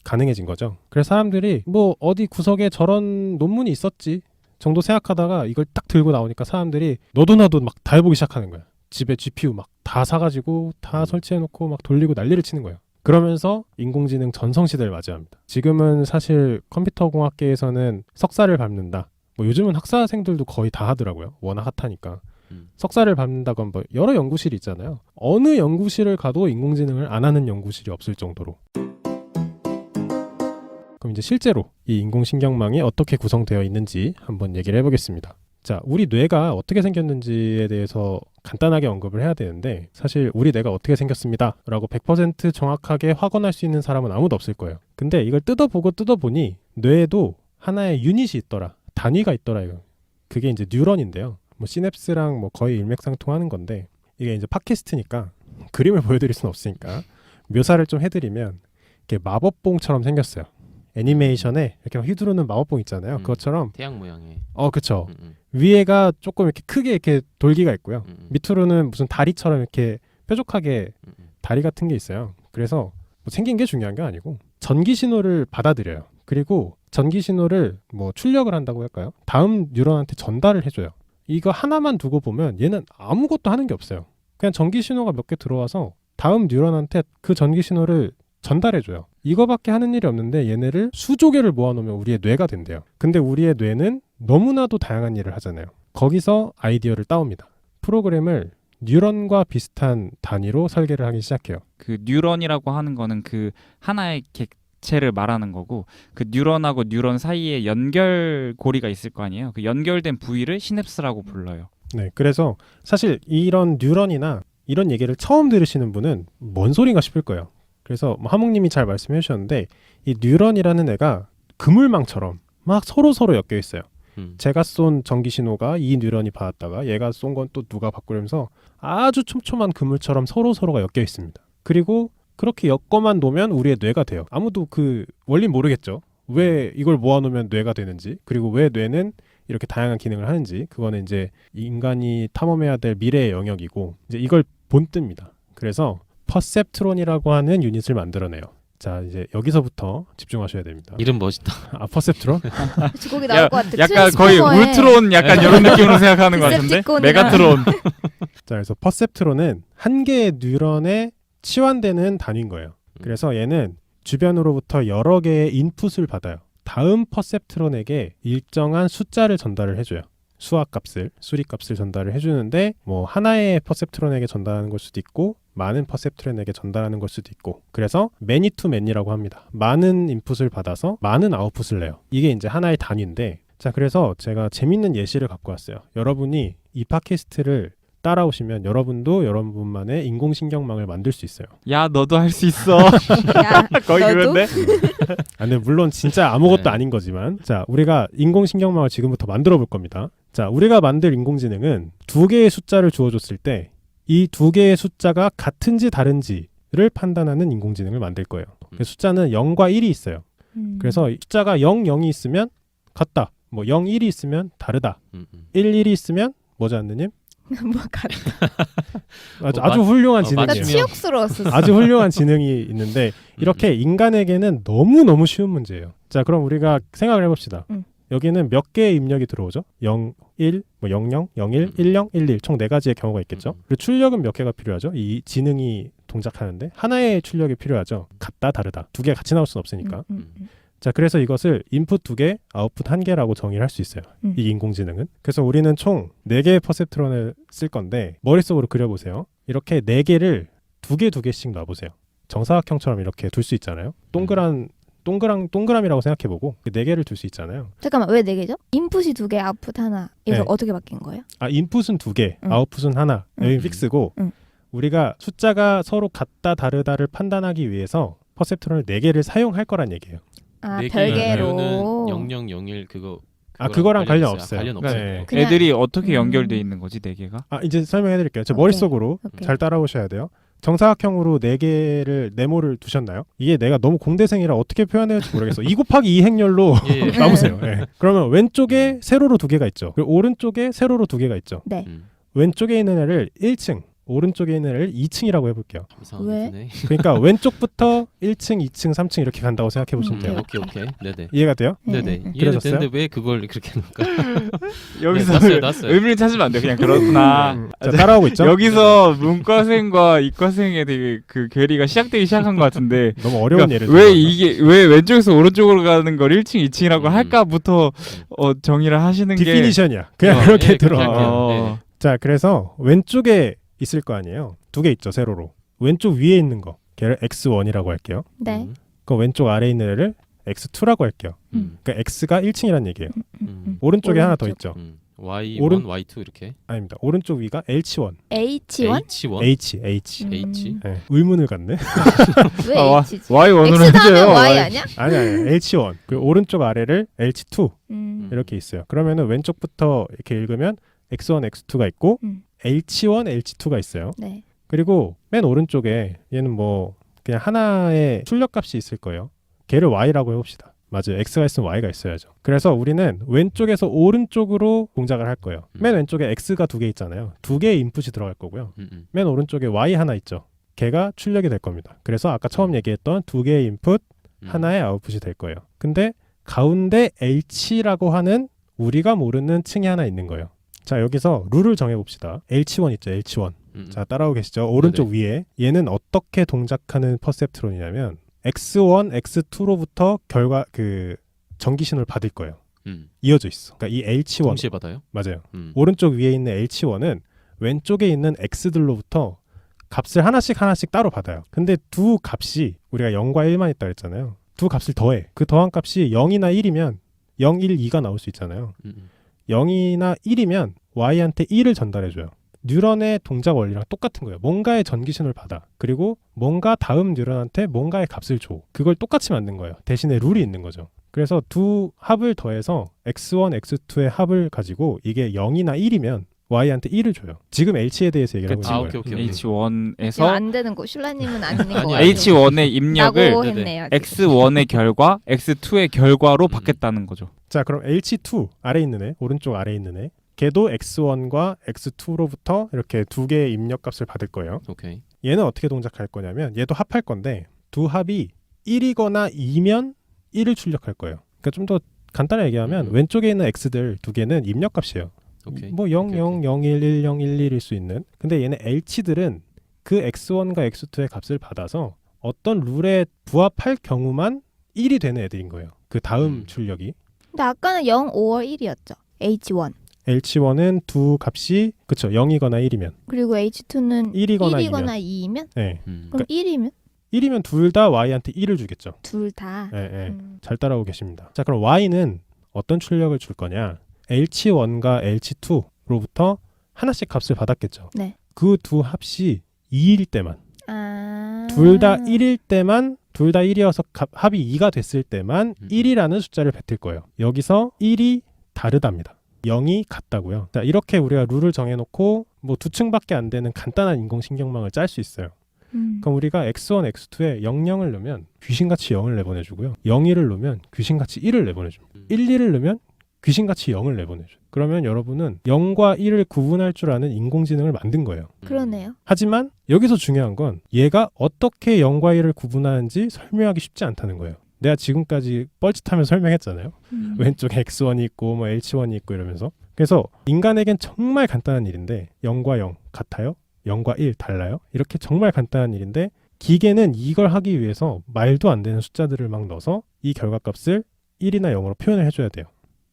Speaker 1: 가능해진 거죠. 그래서 사람들이 뭐 어디 구석에 저런 논문이 있었지 정도 생각하다가 이걸 딱 들고 나오니까 사람들이 너도 나도 막 다 해보기 시작하는 거야. 집에 GPU 막 다 사가지고 다 설치해놓고 막 돌리고 난리를 치는 거예요. 그러면서 인공지능 전성시대를 맞이합니다. 지금은 사실 컴퓨터공학계에서는 석사를 밟는다. 뭐 요즘은 학사생들도 거의 다 하더라고요. 워낙 핫하니까. 석사를 밟는다건 뭐 여러 연구실이 있잖아요. 어느 연구실을 가도 인공지능을 안 하는 연구실이 없을 정도로. 그럼 이제 실제로 이 인공신경망이 어떻게 구성되어 있는지 한번 얘기를 해보겠습니다. 자, 우리 뇌가 어떻게 생겼는지에 대해서 간단하게 언급을 해야 되는데 사실 우리 뇌가 어떻게 생겼습니다 라고 100% 정확하게 확언할 수 있는 사람은 아무도 없을 거예요. 근데 이걸 뜯어보니 뇌에도 하나의 유닛이 있더라. 단위가 있더라. 이거. 그게 이제 뉴런인데요. 뭐 시냅스랑 뭐 거의 일맥상통하는 건데 이게 이제 팟캐스트니까 그림을 보여드릴 수는 없으니까 묘사를 좀 해드리면 이렇게 마법봉처럼 생겼어요. 애니메이션에 이렇게 휘두르는 마법봉 있잖아요. 그것처럼
Speaker 3: 태양 모양의.
Speaker 1: 그쵸. 위에가 조금 이렇게 크게 이렇게 돌기가 있고요. 밑으로는 무슨 다리처럼 이렇게 뾰족하게 다리 같은 게 있어요. 그래서 뭐 생긴 게 중요한 게 아니고 전기 신호를 받아들여요. 그리고 전기 신호를 뭐 출력을 한다고 할까요? 다음 뉴런한테 전달을 해줘요. 이거 하나만 두고 보면 얘는 아무것도 하는 게 없어요. 그냥 전기 신호가 몇 개 들어와서 다음 뉴런한테 그 전기 신호를 전달해줘요. 이거밖에 하는 일이 없는데 얘네를 수조 개를 모아놓으면 우리의 뇌가 된대요. 근데 우리의 뇌는 너무나도 다양한 일을 하잖아요. 거기서 아이디어를 따옵니다. 프로그램을 뉴런과 비슷한 단위로 설계를 하기 시작해요.
Speaker 4: 그 뉴런이라고 하는 거는 그 하나의 객체를 말하는 거고 그 뉴런하고 뉴런 사이에 연결고리가 있을 거 아니에요. 그 연결된 부위를 시냅스라고 불러요.
Speaker 1: 네, 그래서 사실 이런 뉴런이나 이런 얘기를 처음 들으시는 분은 뭔 소린가 싶을 거예요. 그래서 하몽님이 잘 말씀해 주셨는데 이 뉴런이라는 애가 그물망처럼 막 서로 엮여 있어요. 제가 쏜 전기 신호가 이 뉴런이 받았다가 얘가 쏜 건 또 누가 받고 그러면서 아주 촘촘한 그물처럼 서로가 엮여 있습니다. 그리고 그렇게 엮어만 놓으면 우리의 뇌가 돼요. 아무도 그 원리 모르겠죠. 왜 이걸 모아놓으면 뇌가 되는지, 그리고 왜 뇌는 이렇게 다양한 기능을 하는지, 그거는 이제 인간이 탐험해야 될 미래의 영역이고 이제 이걸 본뜹니다. 그래서 퍼셉트론이라고 하는 유닛을 만들어내요. 자, 이제 여기서부터 집중하셔야 됩니다.
Speaker 3: 이름 멋있다.
Speaker 1: 아, 퍼셉트론?
Speaker 2: 거기 나올 것 같아.
Speaker 4: 약간 거의
Speaker 2: 트랜스포머의
Speaker 4: 울트론 약간 이런 느낌으로 생각하는 것 같은데
Speaker 2: 디셉티콘이랑.
Speaker 4: 메가트론.
Speaker 1: 자, 그래서 퍼셉트론은 한 개의 뉴런에 치환되는 단위인 거예요. 그래서 얘는 주변으로부터 여러 개의 인풋을 받아요. 다음 퍼셉트론에게 일정한 숫자를 전달을 해줘요. 수학값을, 수리값을 전달을 해주는데 뭐 하나의 퍼셉트론에게 전달하는 걸 수도 있고 많은 퍼셉트론에게 전달하는 걸 수도 있고, 그래서 매니 투 매니라고 합니다. 많은 인풋을 받아서 많은 아웃풋을 내요. 이게 이제 하나의 단위인데, 자, 그래서 제가 재밌는 예시를 갖고 왔어요. 여러분이 이 팟캐스트를 따라오시면 여러분도 여러분만의 인공신경망을 만들 수 있어요.
Speaker 4: 야 너도 할 수 있어.
Speaker 2: 야,
Speaker 4: 거의
Speaker 2: 너도?
Speaker 4: 그런데.
Speaker 1: 아, 근데 물론 진짜 아무것도
Speaker 3: 네.
Speaker 1: 아닌 거지만, 자, 우리가 인공신경망을 지금부터 만들어 볼 겁니다. 자, 우리가 만들 인공지능은 두 개의 숫자를 주어줬을 때 이 두 개의 숫자가 같은지 다른지를 판단하는 인공지능을 만들 거예요. 그 숫자는 0과 1이 있어요. 그래서 이 숫자가 0, 0이 있으면 같다. 뭐 0, 1이 있으면 다르다. 1, 1이 있으면 뭐지, 안느님?
Speaker 2: 뭐 같아.
Speaker 1: 아주 훌륭한
Speaker 2: 나
Speaker 3: 맞추면.
Speaker 1: 지능이에요.
Speaker 2: 치욕스러웠어.
Speaker 1: 아주 훌륭한 지능이 있는데 이렇게 인간에게는 너무너무 쉬운 문제예요. 자, 그럼 우리가 생각을 해봅시다. 여기는 몇 개의 입력이 들어오죠? 0, 1, 뭐 00, 01, 10, 11 총 4가지의 경우가 있겠죠? 그리고 출력은 몇 개가 필요하죠? 이 지능이 동작하는데 하나의 출력이 필요하죠. 같다 다르다. 두 개 같이 나올 수는 없으니까. 자, 그래서 이것을 인풋 2개, 아웃풋 1개라고 정의를 할 수 있어요. 이 인공지능은. 그래서 우리는 총 4개의 퍼셉트론을 쓸 건데 머릿속으로 그려보세요. 이렇게 4개를 2개씩 놔보세요. 정사각형처럼 이렇게 둘 수 있잖아요. 동그라미라고 생각해보고 4개를 둘 수 있잖아요.
Speaker 2: 잠깐만, 왜 4개죠? 인풋이 2개, 아웃풋 하나. 이거
Speaker 1: 네.
Speaker 2: 어떻게 바뀐 거예요?
Speaker 1: 아, 인풋은 2개, 아웃풋은 하나. 여기 픽스고 우리가 숫자가 서로 같다 다르다를 판단하기 위해서 퍼셉트론을 4개를 사용할 거란 얘기예요.
Speaker 2: 아,
Speaker 3: 네
Speaker 2: 별개로.
Speaker 3: 0001 그거.
Speaker 1: 아, 그거랑 관련
Speaker 3: 있어요.
Speaker 1: 없어요.
Speaker 3: 관련 없어요.
Speaker 1: 네.
Speaker 2: 그냥-
Speaker 4: 애들이 어떻게 연결돼 있는 거지 4개가?
Speaker 1: 아, 이제 설명해드릴게요. 제
Speaker 2: 오케이.
Speaker 1: 머릿속으로
Speaker 2: 오케이.
Speaker 1: 잘 따라오셔야 돼요. 정사각형으로 4개를 네모를 두셨나요? 이게 내가 너무 공대생이라 어떻게 표현해야 할지 모르겠어. 2 곱하기 2 행렬로
Speaker 3: 예, 예.
Speaker 1: 나오세요. 예. 그러면 왼쪽에 세로로 2개가 있죠. 그리고 오른쪽에 세로로 2개가 있죠.
Speaker 2: 네.
Speaker 1: 왼쪽에 있는 애를 1층, 오른쪽에 있는 애를 2층이라고 해볼게요.
Speaker 2: 왜?
Speaker 3: 네.
Speaker 1: 그러니까 왼쪽부터 1층, 2층, 3층 이렇게 간다고 생각해 보시면 돼요.
Speaker 3: 오케이. 네네.
Speaker 1: 이해가 돼요?
Speaker 3: 네네. 이해는
Speaker 1: 그러셨어요?
Speaker 3: 되는데 왜 그걸 그렇게 해놓을까?
Speaker 4: 여기서
Speaker 3: 났어요.
Speaker 4: 의미를 찾으면 안 돼. 그냥 그렇구나.
Speaker 1: 자, 따라오고 있죠?
Speaker 4: 여기서 문과생과 이과생의 되게 그 괴리가 시작되기 시작한 것 같은데
Speaker 1: 너무 어려운 예를
Speaker 4: 왜
Speaker 1: 들어서.
Speaker 4: 이게 왜 왼쪽에서 오른쪽으로 가는 걸 1층, 2층이라고 할까부터 정의를 하시는 게
Speaker 1: 디피니션이야. 그냥 그렇게
Speaker 3: 예,
Speaker 1: 들어.
Speaker 3: 그렇게 할게요.
Speaker 1: 자, 그래서 왼쪽에 있을 거 아니에요. 2개 있죠, 세로로. 왼쪽 위에 있는 거, 걔를 X1이라고 할게요.
Speaker 2: 네.
Speaker 1: 그 왼쪽 아래에 있는 애를 X2라고 할게요. 그러니까 X가 1층이라는 얘기예요. 오른쪽에 하나 더 있죠.
Speaker 3: Y1,
Speaker 1: 오른-
Speaker 3: Y2 이렇게.
Speaker 1: 아닙니다. 오른쪽 위가 H1,
Speaker 2: H1?
Speaker 3: H1.
Speaker 1: H.
Speaker 3: H.
Speaker 1: 네, 의문을 갖네.
Speaker 2: 왜
Speaker 4: 아,
Speaker 2: H지?
Speaker 4: Y1으로
Speaker 2: X 다음에
Speaker 4: 해줘요.
Speaker 2: Y 아니야?
Speaker 1: 아니, H1. 그리고 오른쪽 아래를 H2 이렇게 있어요. 그러면은 왼쪽부터 이렇게 읽으면 X1, X2가 있고 H1, H2가 있어요.
Speaker 2: 네.
Speaker 1: 그리고 맨 오른쪽에 얘는 뭐 그냥 하나의 출력값이 있을 거예요. 걔를 Y라고 해봅시다. 맞아요. X가 있으면 Y가 있어야죠. 그래서 우리는 왼쪽에서 오른쪽으로 동작을 할 거예요. 맨 왼쪽에 X가 2개 있잖아요. 2개의 인풋이 들어갈 거고요. 맨 오른쪽에 Y 하나 있죠. 걔가 출력이 될 겁니다. 그래서 아까 처음 얘기했던 2개의 인풋, 하나의 아웃풋이 될 거예요. 근데 가운데 H라고 하는 우리가 모르는 층이 하나 있는 거예요. 자, 여기서 룰을 정해봅시다. H1 있죠, H1. 자, 따라오고 계시죠? 오른쪽 위에 얘는 어떻게 동작하는 퍼셉트론이냐면 X1, X2로부터 결과 그 전기 신호를 받을 거예요. 이어져 있어. 그러니까 이 H1
Speaker 3: 동시에 받아요?
Speaker 1: 맞아요. 오른쪽 위에 있는 H1은 왼쪽에 있는 X들로부터 값을 하나씩 따로 받아요. 근데 두 값이 우리가 0과 1만 있다 그랬잖아요. 두 값을 더해. 그 더한 값이 0이나 1이면 0, 1, 2가 나올 수 있잖아요. 0이나 1이면 Y한테 1을 전달해줘요. 뉴런의 동작 원리랑 똑같은 거예요. 뭔가의 전기 신호를 받아. 그리고 뭔가 다음 뉴런한테 뭔가의 값을 줘. 그걸 똑같이 만든 거예요. 대신에 룰이 있는 거죠. 그래서 두 합을 더해서 X1, X2의 합을 가지고 이게 0이나 1이면 Y한테 1을 줘요. 지금 H에 대해서 얘기하고
Speaker 4: 그치.
Speaker 1: 있는 거예요.
Speaker 3: 오케이.
Speaker 4: H1에서
Speaker 2: 안 되는 거 슐라님은 아닌 거
Speaker 3: 아니야.
Speaker 2: 같아요.
Speaker 4: H1의 입력을
Speaker 2: 라고
Speaker 3: 네네.
Speaker 2: 했네요. 지금.
Speaker 4: X1의 결과, X2의 결과로 받겠다는 거죠.
Speaker 1: 자, 그럼 H2 아래 있는 애, 오른쪽 아래 있는 애. 걔도 X1과 X2로부터 이렇게 두 개의 입력값을 받을 거예요.
Speaker 3: 오케이.
Speaker 1: 얘는 어떻게 동작할 거냐면 얘도 합할 건데 두 합이 1이거나 2면 1을 출력할 거예요. 그러니까 좀 더 간단하게 얘기하면 왼쪽에 있는 X들 두 개는 입력값이에요.
Speaker 3: 오케이.
Speaker 1: 뭐 0,
Speaker 3: 오케이,
Speaker 1: 0, 0, 1, 1, 0, 1, 1일 수 있는. 근데 얘네 H들은 그 X1과 X2의 값을 받아서 어떤 룰에 부합할 경우만 1이 되는 애들인 거예요. 그 다음 출력이.
Speaker 2: 근데 아까는 0, 5월 1이었죠. H1.
Speaker 1: H1은 두 값이 그쵸 0이거나 1이면
Speaker 2: 그리고 H2는
Speaker 1: 1이거나
Speaker 2: 2이면?
Speaker 1: 네.
Speaker 2: 그럼 1이면?
Speaker 1: 1이면 둘 다 Y한테 1을 주겠죠.
Speaker 2: 둘 다.
Speaker 1: 예, 예. 잘 따라오고 계십니다. 자, 그럼 Y는 어떤 출력을 줄 거냐? H1과 H2로부터 하나씩 값을 받았겠죠.
Speaker 2: 네.
Speaker 1: 그 두 합이 2일 때만,
Speaker 2: 아.
Speaker 1: 둘 다 1일 때만, 둘 다 1이어서 합이 2가 됐을 때만 1이라는 숫자를 뱉을 거예요. 여기서 1이 다르답니다. 0이 같다고요. 자, 이렇게 우리가 룰을 정해놓고 뭐 두 층밖에 안 되는 간단한 인공신경망을 짤 수 있어요. 그럼 우리가 X1, X2에 00을 넣으면 귀신같이 0을 내보내주고요. 01을 넣으면 귀신같이 1을 내보내줍니다. 11을 넣으면 귀신같이 0을 내보내줘요. 그러면 여러분은 0과 1을 구분할 줄 아는 인공지능을 만든 거예요.
Speaker 2: 그러네요.
Speaker 1: 하지만 여기서 중요한 건 얘가 어떻게 0과 1을 구분하는지 설명하기 쉽지 않다는 거예요. 내가 지금까지 뻘짓하면서 설명했잖아요. 왼쪽에 X1이 있고 뭐 H1이 있고 이러면서. 그래서 인간에겐 정말 간단한 일인데 0과 0 같아요? 0과 1 달라요? 이렇게 정말 간단한 일인데 기계는 이걸 하기 위해서 말도 안 되는 숫자들을 막 넣어서 이 결과값을 1이나 0으로 표현을 해줘야 돼요.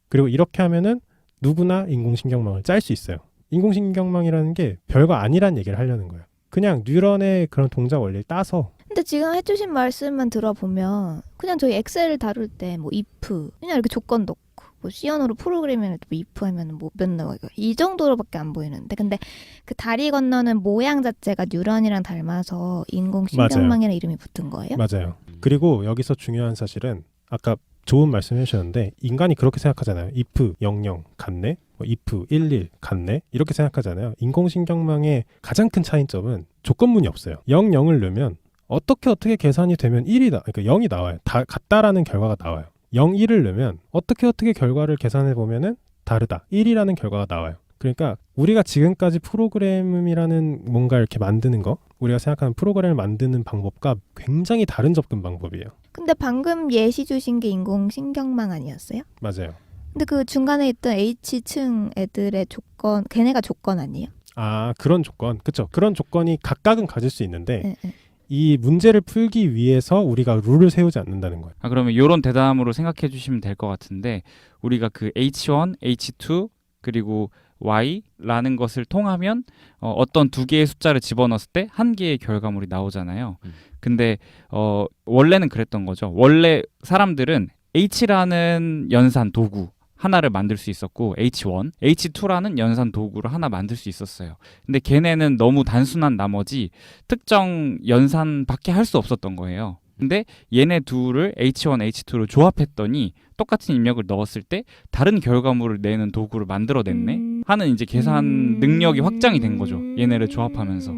Speaker 1: 그리고 이렇게 하면은 누구나 인공신경망을 짤 수 있어요. 인공신경망이라는 게 별거 아니란 얘기를 하려는 거예요. 그냥 뉴런의 그런 동작 원리를 따서.
Speaker 2: 근데 지금 해주신 말씀만 들어보면 그냥 저희 엑셀을 다룰 때 뭐 if 그냥 이렇게 조건 넣고 뭐 C언어로 프로그래밍을 뭐 if 하면 뭐 몇 나와 이 정도로밖에 안 보이는데 근데 그 다리 건너는 모양 자체가 뉴런이랑 닮아서 인공신경망이라는 이름이 붙은 거예요?
Speaker 1: 맞아요. 그리고 여기서 중요한 사실은 아까 좋은 말씀 해주셨는데 인간이 그렇게 생각하잖아요. if 00 같네, 뭐 if 11 같네 이렇게 생각하잖아요. 인공신경망의 가장 큰 차이점은 조건문이 없어요. 00을 넣으면 어떻게 계산이 되면 1이 그러니까 0이 나와요. 다 같다라는 결과가 나와요. 0, 1을 넣으면 어떻게 결과를 계산해 보면은 다르다. 1이라는 결과가 나와요. 그러니까 우리가 지금까지 프로그램이라는 뭔가 이렇게 만드는 거, 우리가 생각하는 프로그램을 만드는 방법과 굉장히 다른 접근 방법이에요.
Speaker 2: 근데 방금 예시 주신 게 인공신경망 아니었어요?
Speaker 1: 맞아요.
Speaker 2: 근데 그 중간에 있던 H층 애들의 조건, 걔네가 조건 아니에요?
Speaker 1: 아, 그런 조건. 그렇죠. 그런 조건이 각각은 가질 수 있는데
Speaker 2: 네.
Speaker 1: 이 문제를 풀기 위해서 우리가 룰을 세우지 않는다는 거예요.
Speaker 4: 그러면 이런 대담으로 생각해 주시면 될 것 같은데 우리가 그 H1, H2 그리고 Y라는 것을 통하면 어떤 두 개의 숫자를 집어넣었을 때 한 개의 결과물이 나오잖아요. 근데 원래는 그랬던 거죠. 원래 사람들은 H라는 연산 도구 하나를 만들 수 있었고 H1, H2라는 연산 도구를 하나 만들 수 있었어요. 근데 걔네는 너무 단순한 나머지 특정 연산밖에 할 수 없었던 거예요. 근데 얘네 둘을 H1, H2로 조합했더니 똑같은 입력을 넣었을 때 다른 결과물을 내는 도구를 만들어냈네 하는 이제 계산 능력이 확장이 된 거죠. 얘네를 조합하면서.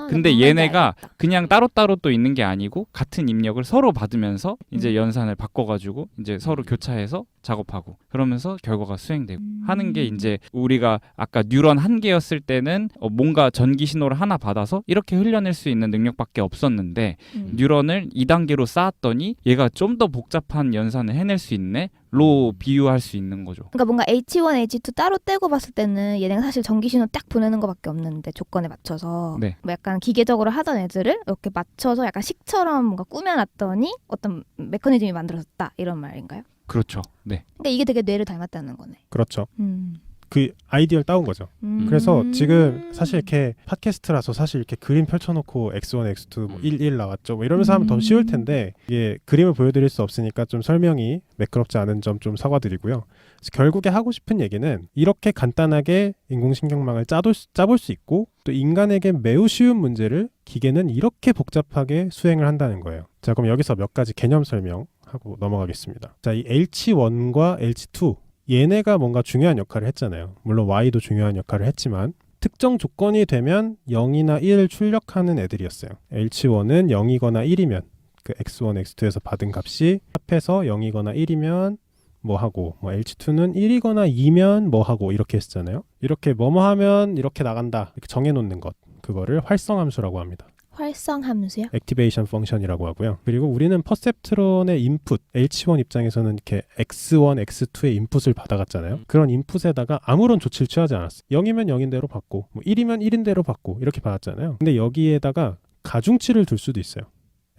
Speaker 4: 근데 얘네가 그냥 따로따로 또 있는 게 아니고 같은 입력을 서로 받으면서 이제 연산을 바꿔가지고 이제 서로 교차해서 작업하고 그러면서 결과가 수행되고 하는 게 이제 우리가 아까 뉴런 한 개였을 때는 뭔가 전기 신호를 하나 받아서 이렇게 흘려낼 수 있는 능력밖에 없었는데 뉴런을 2단계로 쌓았더니 얘가 좀 더 복잡한 연산을 해낼 수 있네 로 비유할 수 있는 거죠.
Speaker 2: 그러니까 뭔가 H1, H2 따로 떼고 봤을 때는 얘네가 사실 전기 신호 딱 보내는 것밖에 없는데 조건에 맞춰서
Speaker 4: 네.
Speaker 2: 뭐 약간 기계적으로 하던 애들을 이렇게 맞춰서 약간 식처럼 뭔가 꾸며놨더니 어떤 메커니즘이 만들어졌다 이런 말인가요?
Speaker 4: 그렇죠. 네.
Speaker 2: 그러니까 이게 되게 뇌를 닮았다는 거네.
Speaker 1: 그렇죠.
Speaker 2: 음.
Speaker 1: 그 아이디어를 따온 거죠. 그래서 지금 사실 이렇게 팟캐스트라서 사실 이렇게 그림 펼쳐놓고 X1, X2, 뭐 1 나왔죠. 뭐 이러면서 하면 더 쉬울 텐데 이게 그림을 보여드릴 수 없으니까 좀 설명이 매끄럽지 않은 점 좀 사과드리고요. 그래서 결국에 하고 싶은 얘기는 이렇게 간단하게 인공신경망을 짜볼 수 있고 또 인간에게 매우 쉬운 문제를 기계는 이렇게 복잡하게 수행을 한다는 거예요. 자, 그럼 여기서 몇 가지 개념 설명하고 넘어가겠습니다. 자, 이 H1과 H2 얘네가 뭔가 중요한 역할을 했잖아요. 물론 Y도 중요한 역할을 했지만 특정 조건이 되면 0이나 1을 출력하는 애들이었어요. H1은 0이거나 1이면 그 X1, X2에서 받은 값이 합해서 0이거나 1이면 뭐 하고 뭐 H2는 1이거나 2면 뭐 하고 이렇게 했잖아요. 이렇게 뭐뭐 하면 이렇게 나간다 이렇게 정해놓는 것 그거를 활성함수라고 합니다.
Speaker 2: 활성함수요?
Speaker 1: 액티베이션 펑션이라고 하고요. 그리고 우리는 퍼셉트론의 인풋 H1 입장에서는 이렇게 X1, X2의 인풋을 받아갔잖아요. 그런 인풋에다가 아무런 조치를 취하지 않았어요. 0이면 0인 대로 받고 뭐 1이면 1인 대로 받고 이렇게 받았잖아요. 근데 여기에다가 가중치를 둘 수도 있어요.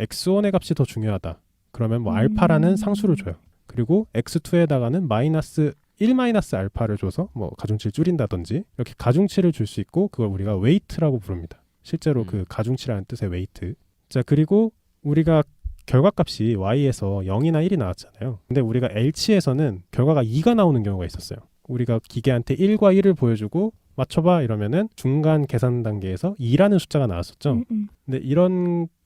Speaker 1: X1의 값이 더 중요하다. 그러면 뭐 알파라는 상수를 줘요. 그리고 X2에다가는 마이너스 1 마이너스 알파를 줘서 뭐 가중치를 줄인다든지 이렇게 가중치를 줄 수 있고 그걸 우리가 웨이트라고 부릅니다. 실제로 그 가중치라는 뜻의 웨이트. 자, 그리고 우리가 결과값이 Y에서 0이나 1이 나왔잖아요. 근데 우리가 L치에서는 결과가 2가 나오는 경우가 있었어요. 우리가 기계한테 1과 1을 보여주고 맞춰봐 이러면은 중간 계산 단계에서 2라는 숫자가 나왔었죠. 근데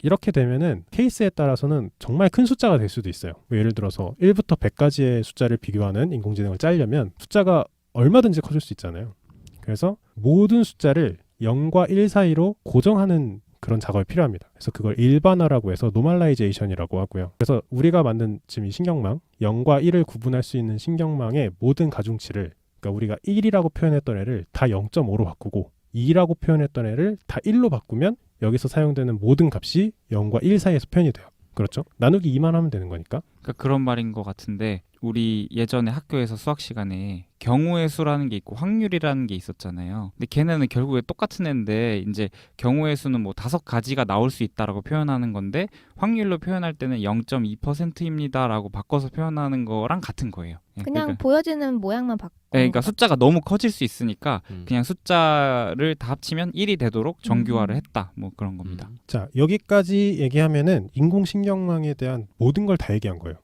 Speaker 1: 이렇게 되면은 케이스에 따라서는 정말 큰 숫자가 될 수도 있어요. 뭐 예를 들어서 1부터 100까지의 숫자를 비교하는 인공지능을 짜려면 숫자가 얼마든지 커질 수 있잖아요. 그래서 모든 숫자를 0과 1 사이로 고정하는 그런 작업이 필요합니다. 그래서 그걸 일반화라고 해서 노멀라이제이션이라고 하고요. 그래서 우리가 만든 지금 이 신경망 0과 1을 구분할 수 있는 신경망의 모든 가중치를 그러니까 우리가 1이라고 표현했던 애를 다 0.5로 바꾸고 2라고 표현했던 애를 다 1로 바꾸면 여기서 사용되는 모든 값이 0과 1 사이에서 표현이 돼요. 그렇죠? 나누기 2만 하면 되는 거니까.
Speaker 4: 그러니까 그런 말인 것 같은데 우리 예전에 학교에서 수학 시간에 경우의 수라는 게 있고 확률이라는 게 있었잖아요. 근데 걔네는 결국에 똑같은 애인데 이제 경우의 수는 뭐 5가지가 나올 수 있다라고 표현하는 건데 확률로 표현할 때는 0.2%입니다라고 바꿔서 표현하는 거랑 같은 거예요.
Speaker 2: 그냥
Speaker 4: 그러니까,
Speaker 2: 보여지는 모양만 바꿔.
Speaker 4: 그러니까 숫자가 너무 커질 수 있으니까 그냥 숫자를 다 합치면 1이 되도록 정규화를 했다. 뭐 그런 겁니다.
Speaker 1: 자, 여기까지 얘기하면은 인공신경망에 대한 모든 걸 다 얘기한 거예요.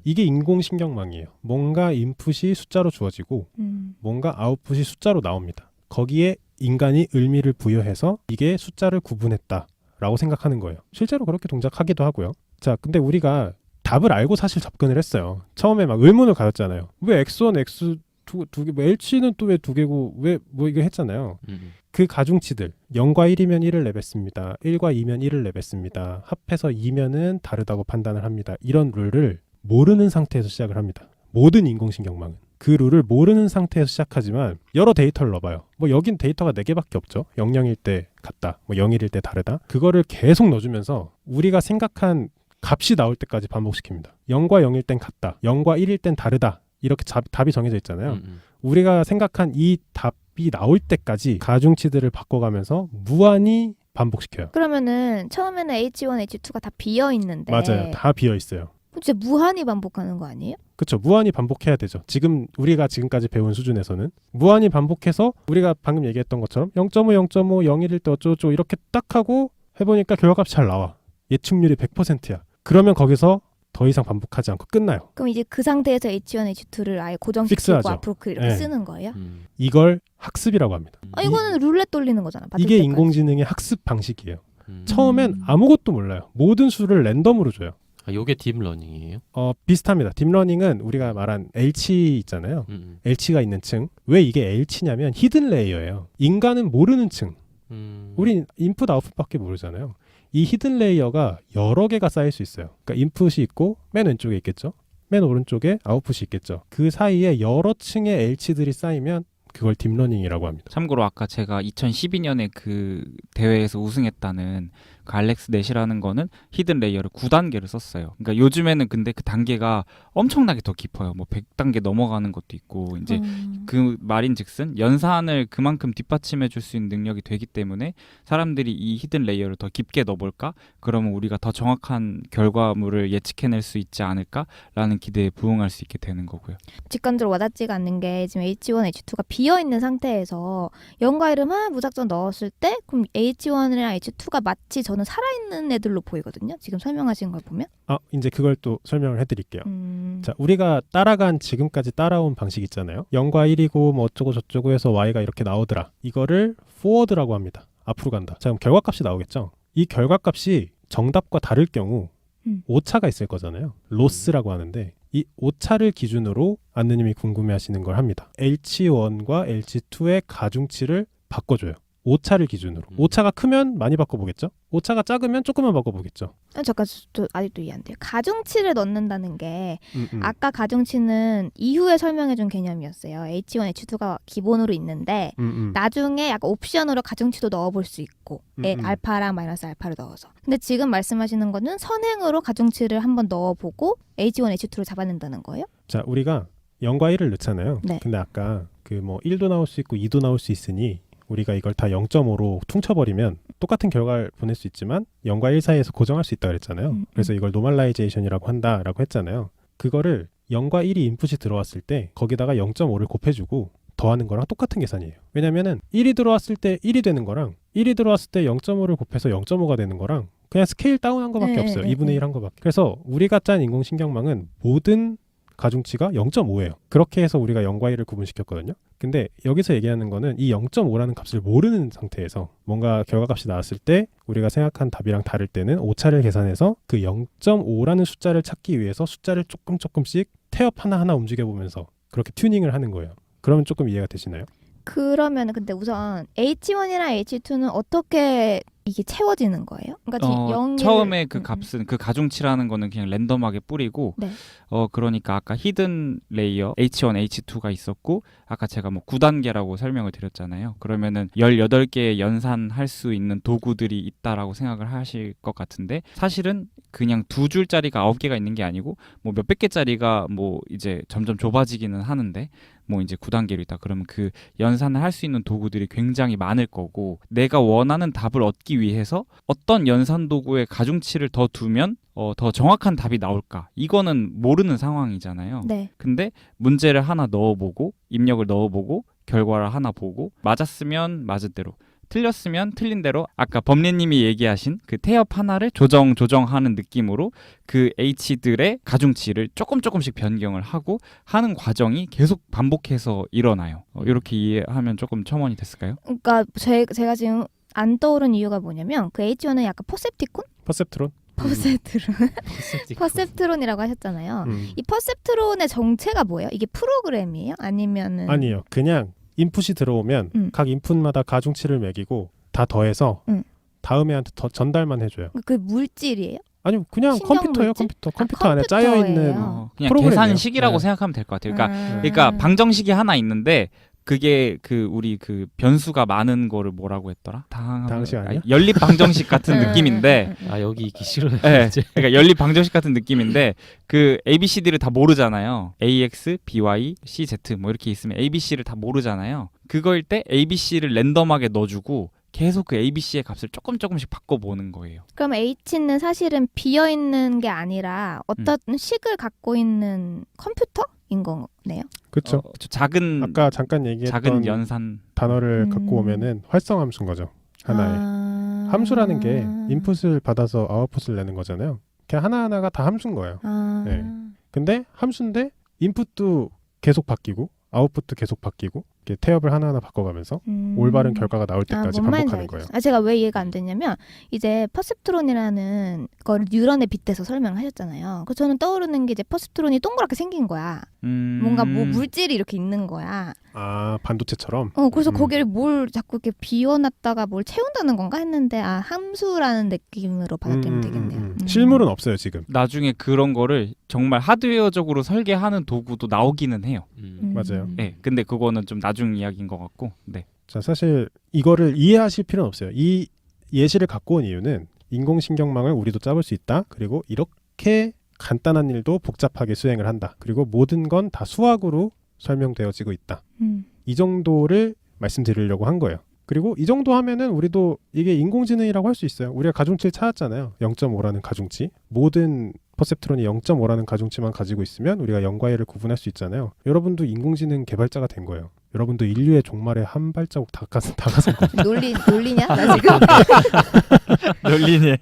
Speaker 1: 이게 인공신경망이에요. 뭔가 인풋이 숫자로 주어지고 뭔가 아웃풋이 숫자로 나옵니다. 거기에 인간이 의미를 부여해서 이게 숫자를 구분했다라고 생각하는 거예요. 실제로 그렇게 동작하기도 하고요. 자, 근데 우리가 답을 알고 사실 접근을 했어요. 처음에 막 의문을 가졌잖아요. 왜 X1, X2 두 개, 뭐 L치는 또 왜 두 개고 왜 뭐 이거 했잖아요. 그 가중치들 0과 1이면 1을 내뱉습니다. 1과 2면 1을 내뱉습니다. 합해서 2면은 다르다고 판단을 합니다. 이런 룰을 모르는 상태에서 시작을 합니다. 모든 인공신경망은. 그 룰을 모르는 상태에서 시작하지만 여러 데이터를 넣어봐요. 뭐 여긴 데이터가 4개밖에 없죠. 00일 때 같다. 뭐 01일 때 다르다. 그거를 계속 넣어주면서 우리가 생각한 값이 나올 때까지 반복시킵니다. 0과 0일 땐 같다. 0과 1일 땐 다르다. 이렇게 답이 정해져 있잖아요. 우리가 생각한 이 답이 나올 때까지 가중치들을 바꿔가면서 무한히 반복시켜요.
Speaker 2: 그러면은 처음에는 H1, H2가 다 비어 있는데
Speaker 1: 맞아요. 다 비어 있어요.
Speaker 2: 진짜 무한히 반복하는 거 아니에요?
Speaker 1: 그렇죠. 무한히 반복해야 되죠. 우리가 지금까지 배운 수준에서는 무한히 반복해서 우리가 방금 얘기했던 것처럼 0.5, 0.5, 0일일 때 어쩌고저쩌고 이렇게 딱 하고 해보니까 결과값이 잘 나와. 예측률이 100%야. 그러면 거기서 더 이상 반복하지 않고 끝나요.
Speaker 2: 그럼 이제 그 상태에서 H1, H2를 아예 고정시키고
Speaker 1: 픽스하죠.
Speaker 2: 앞으로 이렇게
Speaker 1: 네.
Speaker 2: 쓰는 거예요?
Speaker 1: 이걸 학습이라고 합니다.
Speaker 2: 이거는 룰렛 돌리는 거잖아. 받을
Speaker 1: 이게
Speaker 2: 때까지.
Speaker 1: 인공지능의 학습 방식이에요. 처음엔 아무것도 몰라요. 모든 수를 랜덤으로 줘요.
Speaker 3: 요게 딥러닝이에요?
Speaker 1: 비슷합니다. 딥러닝은 우리가 말한 L치 있잖아요. L치가 있는 층. 왜 이게 L치냐면 히든 레이어예요. 인간은 모르는 층. 우린 인풋 아웃풋밖에 모르잖아요. 이 히든 레이어가 여러 개가 쌓일 수 있어요. 그러니까 인풋이 있고 맨 왼쪽에 있겠죠. 맨 오른쪽에 아웃풋이 있겠죠. 그 사이에 여러 층의 L치들이 쌓이면 그걸 딥러닝이라고 합니다.
Speaker 4: 참고로 아까 제가 2012년에 그 대회에서 우승했다는 그 알렉스넷이라는 거는 히든 레이어를 9단계를 썼어요. 그러니까 요즘에는 근데 그 단계가 엄청나게 더 깊어요. 뭐 100단계 넘어가는 것도 있고 이제 그 말인즉슨 연산을 그만큼 뒷받침해 줄 수 있는 능력이 되기 때문에 사람들이 이 히든 레이어를 더 깊게 넣어볼까? 그러면 우리가 더 정확한 결과물을 예측해낼 수 있지 않을까라는 기대에 부응할 수 있게 되는 거고요.
Speaker 2: 직관적으로 와닿지가 않는 게 지금 H1, H2가 비어있는 상태에서 영과 이름 무작정 넣었을 때 그럼 H1이랑 H2가 마치 저는 살아있는 애들로 보이거든요. 지금 설명하신 걸 보면.
Speaker 1: 이제 그걸 또 설명을 해드릴게요. 자, 우리가 지금까지 따라온 방식 있잖아요. 0과 1이고 뭐 어쩌고 저쩌고 해서 y가 이렇게 나오더라. 이거를 forward라고 합니다. 앞으로 간다. 자, 그럼 결과값이 나오겠죠. 이 결과값이 정답과 다를 경우 오차가 있을 거잖아요. 로스라고 하는데 이 오차를 기준으로 안느님이 궁금해하시는 걸 합니다. H1과 H2의 가중치를 바꿔줘요. 오차를 기준으로. 오차가 크면 많이 바꿔보겠죠. 오차가 작으면 조금만 바꿔보겠죠.
Speaker 2: 잠깐 저 아직도 이해 안 돼요. 가중치를 넣는다는 게 아까 가중치는 이후에 설명해준 개념이었어요. H1, H2가 기본으로 있는데 나중에 약간 옵션으로 가중치도 넣어볼 수 있고 알파랑 마이너스 알파를 넣어서. 근데 지금 말씀하시는 거는 선행으로 가중치를 한번 넣어보고 H1, H2를 잡아낸다는 거예요?
Speaker 1: 자, 우리가 0과 1을 넣잖아요.
Speaker 2: 네.
Speaker 1: 근데 아까 그 뭐 1도 나올 수 있고 2도 나올 수 있으니 우리가 이걸 다 0.5로 퉁쳐버리면 똑같은 결과를 보낼 수 있지만 0과 1 사이에서 고정할 수 있다고 그랬잖아요. 그래서 이걸 노멀라이제이션이라고 한다라고 했잖아요. 그거를 0과 1이 인풋이 들어왔을 때 거기다가 0.5를 곱해주고 더하는 거랑 똑같은 계산이에요. 왜냐면은 1이 들어왔을 때 1이 되는 거랑 1이 들어왔을 때 0.5를 곱해서 0.5가 되는 거랑 그냥 스케일 다운한 거밖에 없어요. 2분의 1 한 거밖에. 그래서 우리가 짠 인공신경망은 모든 가중치가 0.5예요. 그렇게 해서 우리가 0과 1을 구분시켰거든요. 근데 여기서 얘기하는 거는 이 0.5라는 값을 모르는 상태에서 뭔가 결과값이 나왔을 때 우리가 생각한 답이랑 다를 때는 오차를 계산해서 그 0.5라는 숫자를 찾기 위해서 숫자를 조금씩 태엽 하나하나 움직여보면서 그렇게 튜닝을 하는 거예요. 그러면 조금 이해가 되시나요?
Speaker 2: 그러면 근데 우선 H1이랑 H2는 어떻게 이게 채워지는 거예요? 그러니까
Speaker 4: 처음에 그 값은 그 가중치라는 거는 그냥 랜덤하게 뿌리고
Speaker 2: 네.
Speaker 4: 그러니까 아까 히든 레이어 H1, H2가 있었고 아까 제가 뭐 9단계라고 설명을 드렸잖아요. 그러면은 18개의 연산할 수 있는 도구들이 있다라고 생각을 하실 것 같은데 사실은 그냥 두 줄짜리가 9개가 있는 게 아니고 뭐 몇백 개짜리가 뭐 이제 점점 좁아지기는 하는데 뭐 이제 9단계로 있다. 그러면 그 연산을 할 수 있는 도구들이 굉장히 많을 거고 내가 원하는 답을 얻기 위해서 어떤 연산 도구의 가중치를 더 두면 더 정확한 답이 나올까? 이거는 모르는 상황이잖아요.
Speaker 2: 네.
Speaker 4: 근데 문제를 하나 넣어보고 입력을 넣어보고 결과를 하나 보고 맞았으면 맞은 대로 틀렸으면 틀린 대로 아까 범례님이 얘기하신 그 태엽 하나를 조정하는 느낌으로 그 H들의 가중치를 조금씩 변경을 하고 하는 과정이 계속 반복해서 일어나요. 이렇게 이해하면 조금 첨언이 됐을까요?
Speaker 2: 그러니까 제가 지금 안 떠오른 이유가 뭐냐면 그 H1은 약간 퍼셉티콘?
Speaker 1: 퍼셉트론?
Speaker 2: 퍼셉트론이라고 하셨잖아요. 이 퍼셉트론의 정체가 뭐예요? 이게 프로그램이에요? 아니면은
Speaker 1: 아니요. 그냥 인풋이 들어오면 각 인풋마다 가중치를 매기고 다 더해서 다음 애한테 더 전달만 해줘요.
Speaker 2: 그 물질이에요?
Speaker 1: 아니요, 그냥 컴퓨터예요.
Speaker 2: 물질?
Speaker 1: 컴퓨터 안에 짜여 있는
Speaker 4: 그냥
Speaker 1: 프로그램이에요.
Speaker 4: 계산식이라고
Speaker 1: 네.
Speaker 4: 생각하면 될 것 같아요. 그러니까 방정식이 하나 있는데 그게 그 우리 그 변수가 많은 거를 뭐라고 했더라?
Speaker 1: 당식 아니야?
Speaker 4: 연립 방정식 같은 느낌인데
Speaker 3: 여기 있기 싫어요.
Speaker 4: 네, 그러니까 연립 방정식 같은 느낌인데 그 ABCD를 다 모르잖아요. AX, BY, CZ 뭐 이렇게 있으면 ABC를 다 모르잖아요. 그거일 때 ABC를 랜덤하게 넣어주고 계속 그 ABC의 값을 조금씩 바꿔보는 거예요.
Speaker 2: 그럼 H는 사실은 비어있는 게 아니라 어떤 식을 갖고 있는 컴퓨터인 거네요?
Speaker 1: 그렇죠.
Speaker 4: 작은
Speaker 1: 아까 잠깐 얘기했던
Speaker 4: 작은 연산
Speaker 1: 단어를 갖고 오면은 활성함수인 거죠. 하나의 함수라는 게 인풋을 받아서 아웃풋을 내는 거잖아요. 그냥 하나하나가 다 함수인 거예요. 네. 근데 함수인데 인풋도 계속 바뀌고 아웃풋도 계속 바뀌고 이렇게 태엽을 하나하나 바꿔가면서 올바른 결과가 나올 때까지 반복하는 거예요.
Speaker 2: 제가 왜 이해가 안 되냐면 이제 퍼셉트론이라는 걸 뉴런에 빗대서 설명하셨잖아요. 그래서 저는 떠오르는 게 이제 퍼셉트론이 동그랗게 생긴 거야. 뭔가 뭐 물질이 이렇게 있는 거야.
Speaker 1: 아, 반도체처럼?
Speaker 2: 그래서 거기를 뭘 자꾸 이렇게 비워놨다가 뭘 채운다는 건가 했는데 함수라는 느낌으로 받아들이면 되겠네요.
Speaker 1: 실물은 없어요 지금.
Speaker 4: 나중에 그런 거를 정말 하드웨어적으로 설계하는 도구도 나오기는 해요.
Speaker 1: 맞아요.
Speaker 4: 네, 근데 그거는 좀 나중 이야기인 것 같고. 네.
Speaker 1: 자, 사실 이거를 이해하실 필요는 없어요. 이 예시를 갖고 온 이유는 인공신경망을 우리도 짜볼 수 있다. 그리고 이렇게 간단한 일도 복잡하게 수행을 한다. 그리고 모든 건 다 수학으로 설명되어지고 있다. 이 정도를 말씀드리려고 한 거예요. 그리고 이 정도 하면은 우리도 이게 인공지능이라고 할 수 있어요. 우리가 가중치를 찾았잖아요. 0.5라는 가중치. 모든 퍼셉트론이 0.5라는 가중치만 가지고 있으면 우리가 0과 1을 구분할 수 있잖아요. 여러분도 인공지능 개발자가 된 거예요. 여러분도 인류의 종말에 한 발자국 다가선 거예요.
Speaker 2: 논리냐? 나 지금
Speaker 4: 논리네.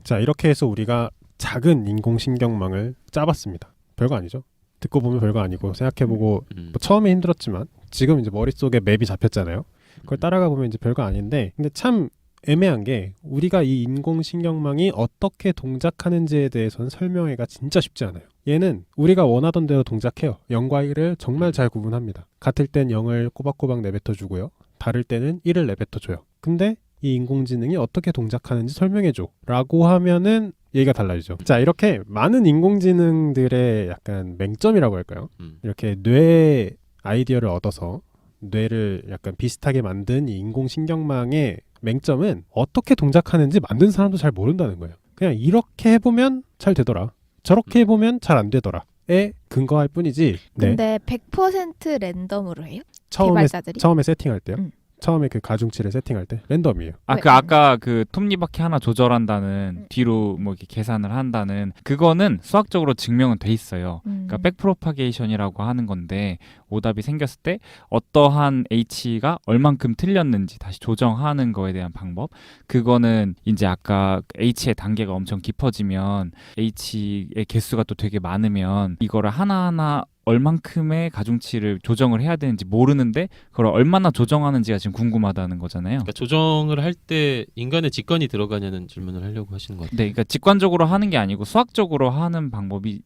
Speaker 1: 자, 이렇게 해서 우리가 작은 인공신경망을 짜봤습니다. 별거 아니죠? 듣고 보면 별거 아니고 생각해보고 뭐 처음에 힘들었지만 지금 이제 머릿속에 맵이 잡혔잖아요. 그걸 따라가 보면 이제 별거 아닌데, 근데 참 애매한 게 우리가 이 인공신경망이 어떻게 동작하는지에 대해서는 설명하기가 진짜 쉽지 않아요. 얘는 우리가 원하던 대로 동작해요. 0과 1을 정말 잘 구분합니다. 같을 땐 0을 꼬박꼬박 내뱉어 주고요. 다를 때는 1을 내뱉어 줘요. 근데 이 인공지능이 어떻게 동작하는지 설명해줘 라고 하면은 얘기가 달라지죠. 자, 이렇게 많은 인공지능들의 약간 맹점이라고 할까요? 이렇게 뇌 아이디어를 얻어서 뇌를 약간 비슷하게 만든 이 인공신경망의 맹점은 어떻게 동작하는지 만든 사람도 잘 모른다는 거예요. 그냥 이렇게 해보면 잘 되더라, 저렇게 해보면 잘 안 되더라에 근거할 뿐이지.
Speaker 2: 근데 100% 랜덤으로 해요?
Speaker 1: 처음에
Speaker 2: 개발자들이?
Speaker 1: 세팅할 때요. 처음에 그 가중치를 세팅할 때 랜덤이에요.
Speaker 4: 아까 그 톱니바퀴 하나 조절한다는 뒤로 뭐 이렇게 계산을 한다는 그거는 수학적으로 증명은 돼 있어요. 그러니까 백프로파게이션이라고 하는 건데 오답이 생겼을 때 어떠한 h가 얼만큼 틀렸는지 다시 조정하는 거에 대한 방법. 그거는 이제 아까 h의 단계가 엄청 깊어지면 h의 개수가 또 되게 많으면 이거를 하나하나 얼만큼의 가중치를 조정을 해야 되는지 모르는데 그걸 얼마나 조정하는지가 지금 궁금하다는 거잖아요.
Speaker 3: 그러니까 조정을 할 때 인간의 직관이 들어가냐는 질문을 하려고 하시는 것 같아요.
Speaker 4: 네, 그러니까 직관적으로 하는 게 아니고 수학적으로 하는 방법이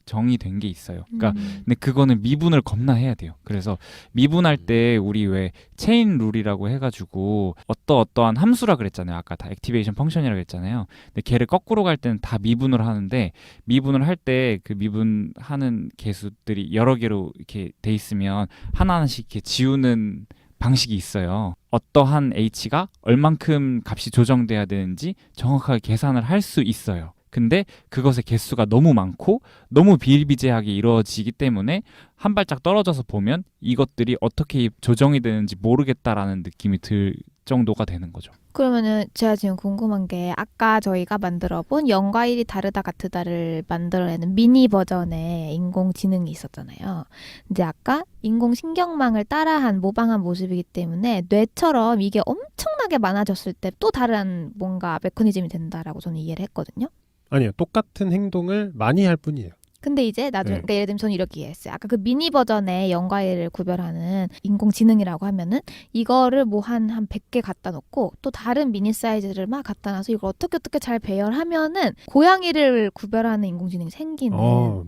Speaker 4: 정의된 게 있어요. 그러니까 근데 그거는 미분을 겁나 해야 돼요. 그래서 미분할 때 우리 왜 체인 룰이라고 해가지고 어떠한 함수라 그랬잖아요. 아까 다 액티베이션 펑션이라고 그랬잖아요. 근데 걔를 거꾸로 갈 때는 다 미분을 하는데 미분을 할 때 그 미분하는 개수들이 여러 개로 이렇게 돼 있으면 하나하나씩 이렇게 지우는 방식이 있어요. 어떠한 h가 얼만큼 값이 조정돼야 되는지 정확하게 계산을 할 수 있어요. 근데 그것의 개수가 너무 많고 너무 비일비재하게 이루어지기 때문에 한 발짝 떨어져서 보면 이것들이 어떻게 조정이 되는지 모르겠다라는 느낌이 들 정도가 되는 거죠.
Speaker 2: 그러면은 제가 지금 궁금한 게 아까 저희가 만들어본 0과 1이 다르다 같으다를 만들어내는 미니 버전의 인공지능이 있었잖아요. 이제 아까 인공신경망을 따라한 모방한 모습이기 때문에 뇌처럼 이게 엄청나게 많아졌을 때 또 다른 뭔가 메커니즘이 된다라고 저는 이해를 했거든요.
Speaker 1: 아니요, 똑같은 행동을 많이 할 뿐이에요.
Speaker 2: 근데 이제 나중에 그러니까 예를 들면 저는 이렇게 이해했어요. 아까 그 미니 버전의 0과 1을 구별하는 인공지능이라고 하면은 이거를 뭐 한 100개 갖다 놓고 또 다른 미니 사이즈를 막 갖다 놔서 이걸 어떻게 잘 배열하면은 고양이를 구별하는 인공지능이 생기는.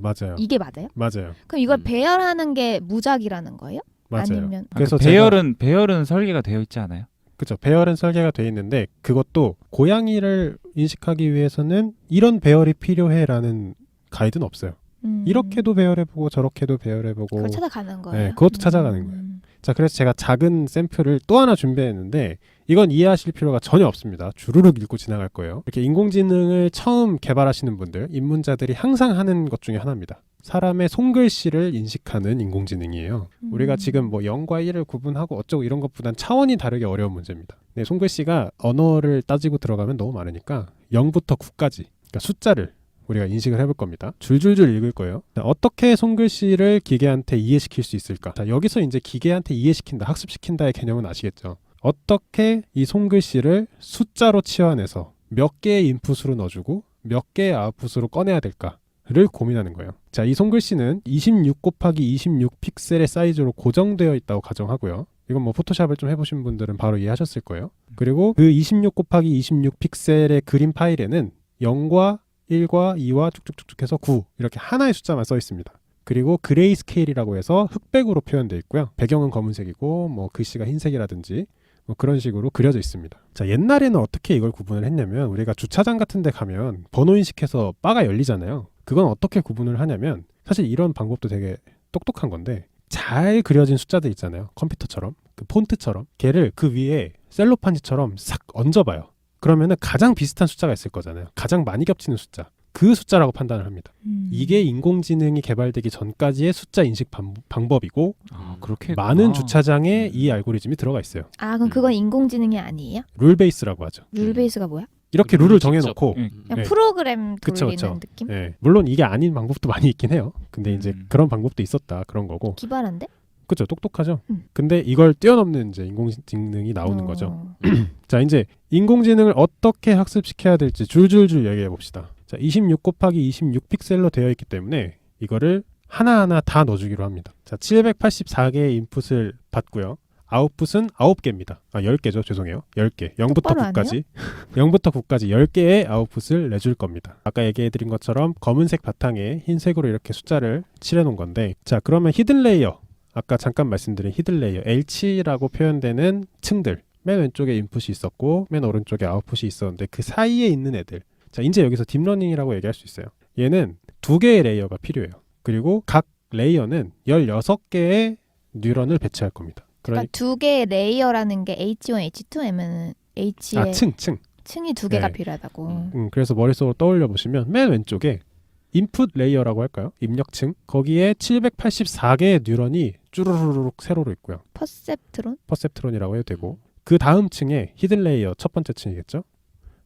Speaker 1: 맞아요.
Speaker 2: 이게 맞아요?
Speaker 1: 맞아요.
Speaker 2: 그럼 이걸 배열하는 게 무작이라는 거예요?
Speaker 1: 맞아요.
Speaker 2: 아니면
Speaker 1: 그래서
Speaker 4: 배열은 설계가 되어 있지 않아요?
Speaker 1: 그렇죠. 배열은 설계가 돼 있는데 그것도 고양이를 인식하기 위해서는 이런 배열이 필요해라는 가이드는 없어요. 이렇게도 배열해보고 저렇게도 배열해보고
Speaker 2: 그걸 찾아가는 거예요?
Speaker 1: 네, 그것도 찾아가는 거예요. 자, 그래서 제가 작은 샘플을 또 하나 준비했는데 이건 이해하실 필요가 전혀 없습니다. 주르륵 읽고 지나갈 거예요. 이렇게 인공지능을 처음 개발하시는 분들, 입문자들이 항상 하는 것 중에 하나입니다. 사람의 손글씨를 인식하는 인공지능이에요. 우리가 지금 뭐 0과 1을 구분하고 어쩌고 이런 것보단 차원이 다르게 어려운 문제입니다. 네, 손글씨가 언어를 따지고 들어가면 너무 많으니까 0부터 9까지 그러니까 숫자를 우리가 인식을 해볼 겁니다. 줄줄줄 읽을 거예요. 자, 어떻게 손글씨를 기계한테 이해시킬 수 있을까? 자, 여기서 이제 기계한테 이해시킨다, 학습시킨다의 개념은 아시겠죠? 어떻게 이 손글씨를 숫자로 치환해서 몇 개의 인풋으로 넣어주고 몇 개의 아웃풋으로 꺼내야 될까를 고민하는 거예요. 자, 이 손글씨는 26 곱하기 26 픽셀의 사이즈로 고정되어 있다고 가정하고요. 이건 뭐 포토샵을 좀 해보신 분들은 바로 이해하셨을 거예요. 그리고 그 26 곱하기 26 픽셀의 그림 파일에는 0과 1과 2와 쭉쭉쭉쭉 해서 9 이렇게 하나의 숫자만 써 있습니다. 그리고 그레이 스케일이라고 해서 흑백으로 표현되어 있고요. 배경은 검은색이고 뭐 글씨가 흰색이라든지 뭐 그런 식으로 그려져 있습니다. 자, 옛날에는 어떻게 이걸 구분을 했냐면 우리가 주차장 같은 데 가면 번호 인식해서 바가 열리잖아요. 그건 어떻게 구분을 하냐면 사실 이런 방법도 되게 똑똑한 건데 잘 그려진 숫자들 있잖아요. 컴퓨터처럼. 그 폰트처럼 걔를 그 위에 셀로판지처럼 싹 얹어봐요. 그러면은 가장 비슷한 숫자가 있을 거잖아요. 가장 많이 겹치는 숫자. 그 숫자라고 판단을 합니다. 이게 인공지능이 개발되기 전까지의 숫자 인식 방법이고
Speaker 4: 그렇게
Speaker 1: 많은 주차장에 이 알고리즘이 들어가 있어요.
Speaker 2: 아 그럼 그건 인공지능이 아니에요?
Speaker 1: 룰 베이스라고 하죠.
Speaker 2: 룰 베이스가 뭐야?
Speaker 1: 이렇게 룰을 정해놓고
Speaker 2: 그냥
Speaker 1: 네.
Speaker 2: 프로그램
Speaker 1: 그쵸,
Speaker 2: 돌리는
Speaker 1: 그쵸.
Speaker 2: 느낌?
Speaker 1: 네. 물론 이게 아닌 방법도 많이 있긴 해요. 근데 이제 그런 방법도 있었다 그런 거고.
Speaker 2: 기발한데?
Speaker 1: 그렇죠. 똑똑하죠. 근데 이걸 뛰어넘는 이제 인공지능이 나오는 거죠. 자, 이제 인공지능을 어떻게 학습시켜야 될지 줄줄줄 얘기해 봅시다. 자, 26 곱하기 26 픽셀로 되어 있기 때문에 이거를 하나하나 다 넣어주기로 합니다. 자, 784개의 인풋을 받고요. 아웃풋은 9개입니다. 10개죠. 죄송해요. 10개. 0부터
Speaker 2: 똑바로
Speaker 1: 9까지. 0부터 9까지 10개의 아웃풋을 내줄 겁니다. 아까 얘기해드린 것처럼 검은색 바탕에 흰색으로 이렇게 숫자를 칠해놓은 건데 자, 그러면 히든 레이어 아까 잠깐 말씀드린 히든 레이어 H라고 표현되는 층들 맨 왼쪽에 인풋이 있었고 맨 오른쪽에 아웃풋이 있었는데 그 사이에 있는 애들 자 이제 여기서 딥러닝이라고 얘기할 수 있어요. 얘는 2개의 레이어가 필요해요. 그리고 각 레이어는 16개의 뉴런을 배치할 겁니다.
Speaker 2: 그러니까 두 개의 레이어라는 게 H1, H2 하면은 H의 층이 두 개가
Speaker 1: 네.
Speaker 2: 필요하다고.
Speaker 1: 그래서 머릿속으로 떠올려 보시면 맨 왼쪽에 인풋 레이어라고 할까요? 입력층 거기에 784개의 뉴런이 쭈루루룩 세로로 있고요. 퍼셉트론이라고 해도 되고 그 다음 층에 히든 레이어 첫 번째 층이겠죠.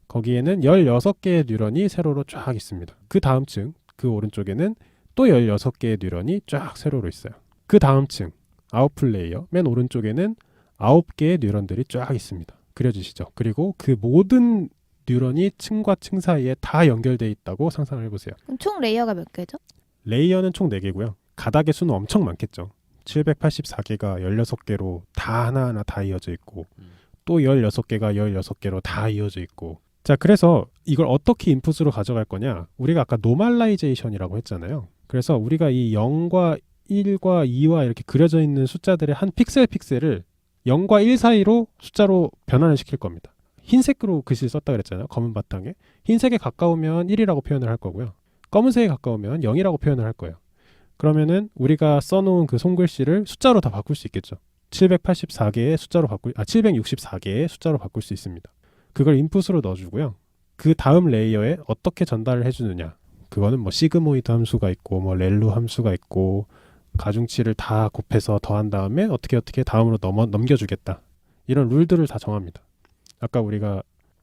Speaker 1: 거기에는 16개의 뉴런이 세로로 쫙 있습니다. 그 다음 층 그 오른쪽에는 또 16개의 뉴런이 쫙 세로로 있어요. 그 다음 층 아웃풋 레이어 맨 오른쪽에는 9개의 뉴런들이 쫙 있습니다. 그려지시죠? 그리고 그 모든 뉴런이 층과 층 사이에 다 연결돼 있다고 상상을 해보세요.
Speaker 2: 그럼 총 레이어가 몇 개죠?
Speaker 1: 레이어는 총 4개고요. 가닥의 수는 엄청 많겠죠. 784개가 16개로 다 하나하나 다 이어져 있고 또 16개가 16개로 다 이어져 있고 자 그래서 이걸 어떻게 인풋으로 가져갈 거냐 우리가 아까 노멀라이제이션이라고 했잖아요. 그래서 우리가 이 0과 1과 2와 이렇게 그려져 있는 숫자들의 한 픽셀을 0과 1 사이로 숫자로 변환을 시킬 겁니다. 흰색으로 글씨를 썼다 그랬잖아요. 검은 바탕에. 흰색에 가까우면 1이라고 표현을 할 거고요. 검은색에 가까우면 0이라고 표현을 할 거예요. 그러면은 우리가 써놓은 그 손글씨를 숫자로 다 바꿀 수 있겠죠. 764개의 숫자로 764개의 숫자로 바꿀 수 있습니다. 그걸 인풋으로 넣어주고요. 그 다음 레이어에 어떻게 전달을 해주느냐. 그거는 뭐 시그모이드 함수가 있고 뭐 렐루 함수가 있고 가중치를 다 곱해서 더한 다음에 어떻게 다음으로 넘겨주겠다. 이런 룰들을 다 정합니다. 아까 우리가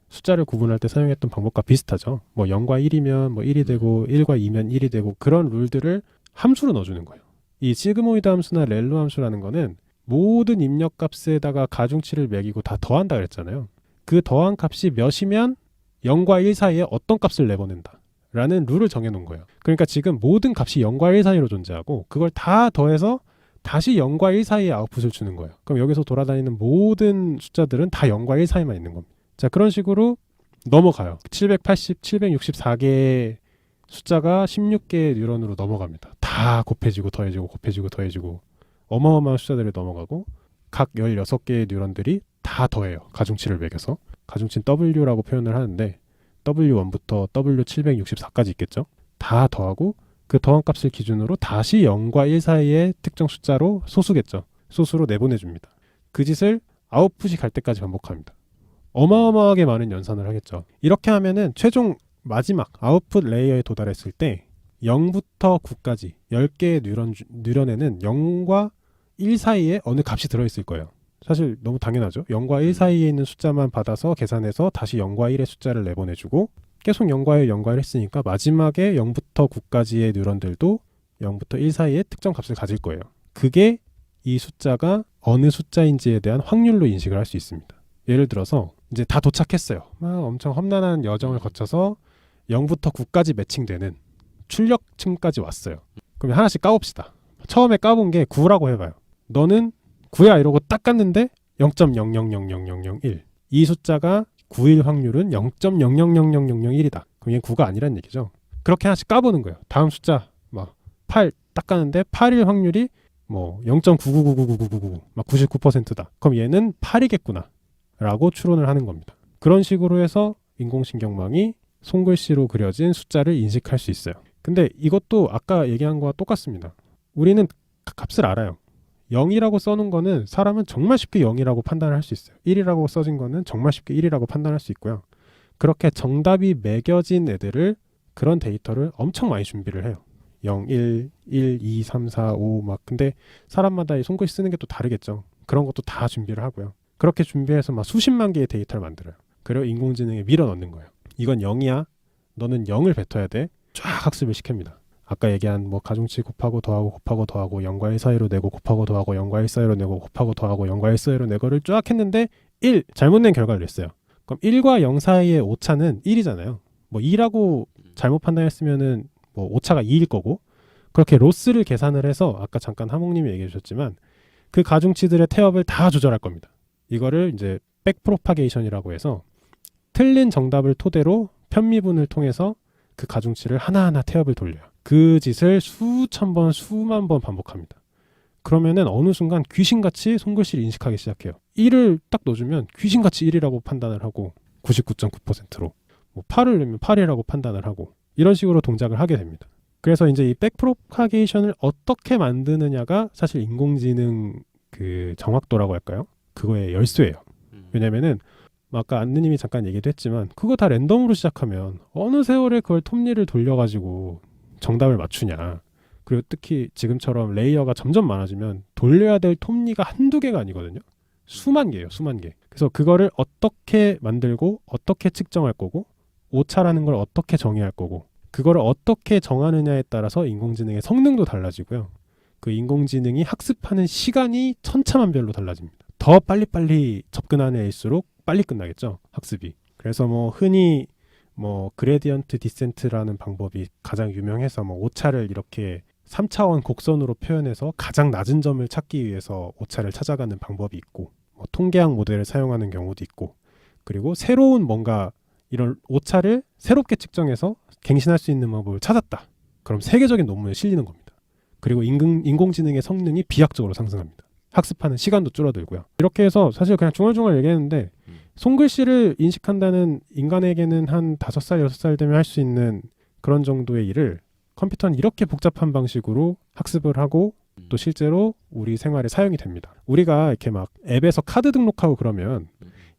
Speaker 1: 숫자를 구분할 때 사용했던 방법과 비슷하죠. 뭐 0과 1이면 뭐 1이 되고 1과 2면 1이 되고 그런 룰들을 함수로 넣어주는 거예요. 이 시그모이드 함수나 렐루 함수라는 거는 모든 입력 값에다가 가중치를 매기고 다 더한다 그랬잖아요. 그 더한 값이 몇이면 0과 1 사이에 어떤 값을 내보낸다. 라는 룰을 정해놓은 거예요. 그러니까 지금 모든 값이 0과 1 사이로 존재하고 그걸 다 더해서 다시 0과 1 사이에 아웃풋을 주는 거예요. 그럼 여기서 돌아다니는 모든 숫자들은 다 0과 1 사이만 있는 겁니다. 자, 그런 식으로 넘어가요. 784개의 숫자가 16개의 뉴런으로 넘어갑니다. 다 곱해지고 더해지고 어마어마한 숫자들이 넘어가고 각 16개의 뉴런들이 다 더해요. 가중치를 매겨서. 가중치는 W라고 표현을 하는데 W1부터 W764까지 있겠죠. 다 더하고 그 더한 값을 기준으로 다시 0과 1 사이의 특정 숫자로 소수겠죠. 소수로 내보내줍니다. 그 짓을 아웃풋이 갈 때까지 반복합니다. 어마어마하게 많은 연산을 하겠죠. 이렇게 하면은 최종 마지막 아웃풋 레이어에 도달했을 때 0부터 9까지 10개의 뉴런에는 0과 1 사이에 어느 값이 들어있을 거예요. 사실 너무 당연하죠. 0과 1 사이에 있는 숫자만 받아서 계산해서 다시 0과 1의 숫자를 내보내주고 계속 0과 1 했으니까 마지막에 0부터 9까지의 뉴런들도 0부터 1 사이에 특정 값을 가질 거예요. 그게 이 숫자가 어느 숫자인지에 대한 확률로 인식을 할 수 있습니다. 예를 들어서 이제 다 도착했어요. 막 엄청 험난한 여정을 거쳐서 0부터 9까지 매칭되는 출력층까지 왔어요. 그럼 하나씩 까봅시다. 처음에 까본 게 9라고 해봐요. 너는 9야 이러고 딱 깠는데 0.000001. 이 숫자가 9일 확률은 0.000001이다. 그럼 얘는 9가 아니란 얘기죠. 그렇게 하나씩 까보는 거예요. 다음 숫자 막 8 딱 까는데 8일 확률이 뭐 0.9999999 막 99%다. 그럼 얘는 8이겠구나 라고 추론을 하는 겁니다. 그런 식으로 해서 인공신경망이 손글씨로 그려진 숫자를 인식할 수 있어요. 근데 이것도 아까 얘기한 거와 똑같습니다. 우리는 값을 알아요. 0이라고 써놓은 거는 사람은 정말 쉽게 0이라고 판단을 할 수 있어요. 1이라고 써진 거는 정말 쉽게 1이라고 판단할 수 있고요. 그렇게 정답이 매겨진 애들을 그런 데이터를 엄청 많이 준비를 해요. 0, 1, 2, 3, 4, 5 막 근데 사람마다 이 손글씨 쓰는 게 또 다르겠죠. 그런 것도 다 준비를 하고요. 그렇게 준비해서 막 수십만 개의 데이터를 만들어요. 그리고 인공지능에 밀어 넣는 거예요. 이건 0이야. 너는 0을 뱉어야 돼. 쫙 학습을 시킵니다. 아까 얘기한 뭐 가중치 곱하고 더하고 곱하고 더하고 0과 1 사이로 내고 곱하고 더하고 0과 1 사이로 내고 곱하고 더하고 0과 1 사이로 내고를 쫙 했는데 1 잘못된 결과를 냈어요. 그럼 1과 0 사이의 오차는 1이잖아요. 뭐 2라고 잘못 판단했으면은 뭐 오차가 2일 거고 그렇게 로스를 계산을 해서 아까 잠깐 하몽님이 얘기해 주셨지만 그 가중치들의 태엽을 다 조절할 겁니다. 이거를 이제 백프로파게이션이라고 해서 틀린 정답을 토대로 편미분을 통해서 그 가중치를 하나하나 태엽을 돌려요. 그 짓을 수천 번, 수만 번 반복합니다. 그러면은 어느 순간 귀신같이 손글씨를 인식하기 시작해요. 1을 딱 넣어주면 귀신같이 1이라고 판단을 하고 99.9%로 뭐 8을 넣으면 8이라고 판단을 하고 이런 식으로 동작을 하게 됩니다. 그래서 이제 이 백프로파게이션을 어떻게 만드느냐가 사실 인공지능 그 정확도라고 할까요? 그거의 열쇠예요. 왜냐면은 아까 안느님이 잠깐 얘기도 했지만 그거 다 랜덤으로 시작하면 어느 세월에 그걸 톱니를 돌려가지고 정답을 맞추냐. 그리고 특히 지금처럼 레이어가 점점 많아지면 돌려야 될 톱니가 한두 개가 아니거든요. 수만 개예요. 수만 개. 그래서 그거를 어떻게 만들고 어떻게 측정할 거고 오차라는 걸 어떻게 정의할 거고 그거를 어떻게 정하느냐에 따라서 인공지능의 성능도 달라지고요. 그 인공지능이 학습하는 시간이 천차만별로 달라집니다. 더 빨리빨리 접근하는 애일수록 빨리 끝나겠죠. 학습이. 그래서 뭐 흔히 뭐 그레디언트 디센트라는 방법이 가장 유명해서 뭐 오차를 이렇게 3차원 곡선으로 표현해서 가장 낮은 점을 찾기 위해서 오차를 찾아가는 방법이 있고 뭐 통계학 모델을 사용하는 경우도 있고 그리고 새로운 뭔가 이런 오차를 새롭게 측정해서 갱신할 수 있는 방법을 찾았다. 그럼 세계적인 논문에 실리는 겁니다. 그리고 인공지능의 성능이 비약적으로 상승합니다. 학습하는 시간도 줄어들고요. 이렇게 해서 사실 그냥 중얼중얼 얘기했는데 손글씨를 인식한다는 인간에게는 한 5살, 6살 되면 할 수 있는 그런 정도의 일을 컴퓨터는 이렇게 복잡한 방식으로 학습을 하고 또 실제로 우리 생활에 사용이 됩니다. 우리가 이렇게 막 앱에서 카드 등록하고 그러면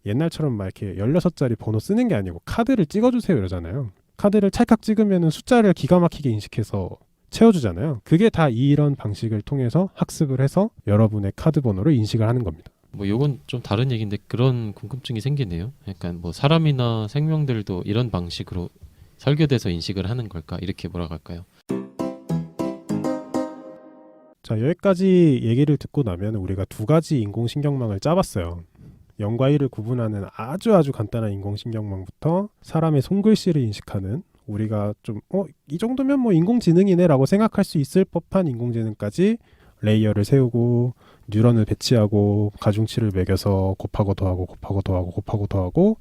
Speaker 1: 옛날처럼 막 이렇게 16자리 번호 쓰는 게 아니고 카드를 찍어주세요 이러잖아요. 카드를 찰칵 찍으면 숫자를 기가 막히게 인식해서 채워주잖아요. 그게 다 이런 방식을 통해서 학습을 해서 여러분의 카드 번호를 인식을 하는 겁니다.
Speaker 3: 뭐 요건 좀 다른 얘기인데 그런 궁금증이 생기네요. 약간 뭐 사람이나 생명들도 이런 방식으로 설계돼서 인식을 하는 걸까? 이렇게 뭐라고 할까요?
Speaker 1: 자, 여기까지 얘기를 듣고 나면 우리가 두 가지 인공신경망을 짜봤어요. 0과 1을 구분하는 아주 간단한 인공신경망부터 사람의 손글씨를 인식하는 우리가 좀 이 정도면 뭐 인공지능이네라고 생각할 수 있을 법한 인공지능까지 레이어를 세우고 뉴런을 배치하고 가중치를 매겨서 곱하고 더하고 곱하고 더하고 곱하고 더하고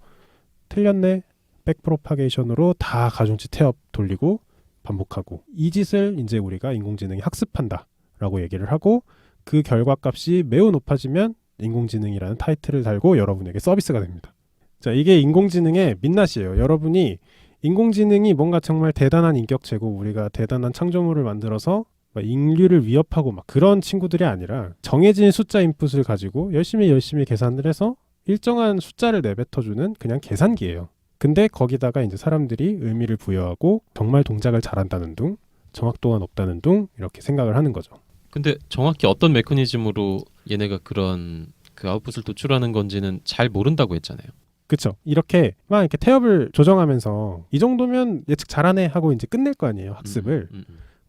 Speaker 1: 틀렸네 백프로파게이션으로 다 가중치 태엽 돌리고 반복하고 이 짓을 이제 우리가 인공지능이 학습한다라고 얘기를 하고 그 결과값이 매우 높아지면 인공지능이라는 타이틀을 달고 여러분에게 서비스가 됩니다. 자, 이게 인공지능의 민낯이에요. 여러분이 인공지능이 뭔가 정말 대단한 인격체고 우리가 대단한 창조물을 만들어서 막 인류를 위협하고 막 그런 친구들이 아니라 정해진 숫자 인풋을 가지고 열심히 계산을 해서 일정한 숫자를 내뱉어주는 그냥 계산기예요. 근데 거기다가 이제 사람들이 의미를 부여하고 정말 동작을 잘한다는 둥, 정확도가 높다는 둥 이렇게 생각을 하는 거죠.
Speaker 3: 근데 정확히 어떤 메커니즘으로 얘네가 그런 그 아웃풋을 도출하는 건지는 잘 모른다고 했잖아요.
Speaker 1: 그렇죠. 이렇게 막 이렇게 태엽을 조정하면서 이 정도면 예측 잘하네 하고 이제 끝낼 거 아니에요, 학습을.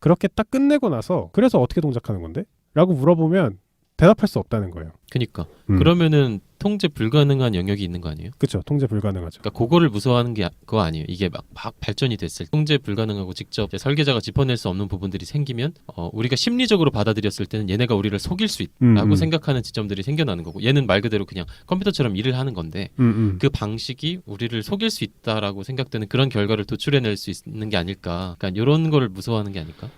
Speaker 1: 그렇게 딱 끝내고 나서 그래서 어떻게 동작하는 건데? 라고 물어보면 대답할 수 없다는 거예요.
Speaker 3: 그러니까 그러면은 통제 불가능한 영역이 있는 거 아니에요?
Speaker 1: 그렇죠. 통제 불가능하죠.
Speaker 3: 그러니까 그거를 무서워하는 게 그거 아니에요. 이게 막 발전이 됐을 때 통제 불가능하고 직접 설계자가 짚어낼 수 없는 부분들이 생기면 우리가 심리적으로 받아들였을 때는 얘네가 우리를 속일 수 있다고 생각하는 지점들이 생겨나는 거고 얘는 말 그대로 그냥 컴퓨터처럼 일을 하는 건데 그 방식이 우리를 속일 수 있다라고 생각되는 그런 결과를 도출해낼 수 있는 게 아닐까. 그러니까 이런 거를 무서워하는 게 아닐까?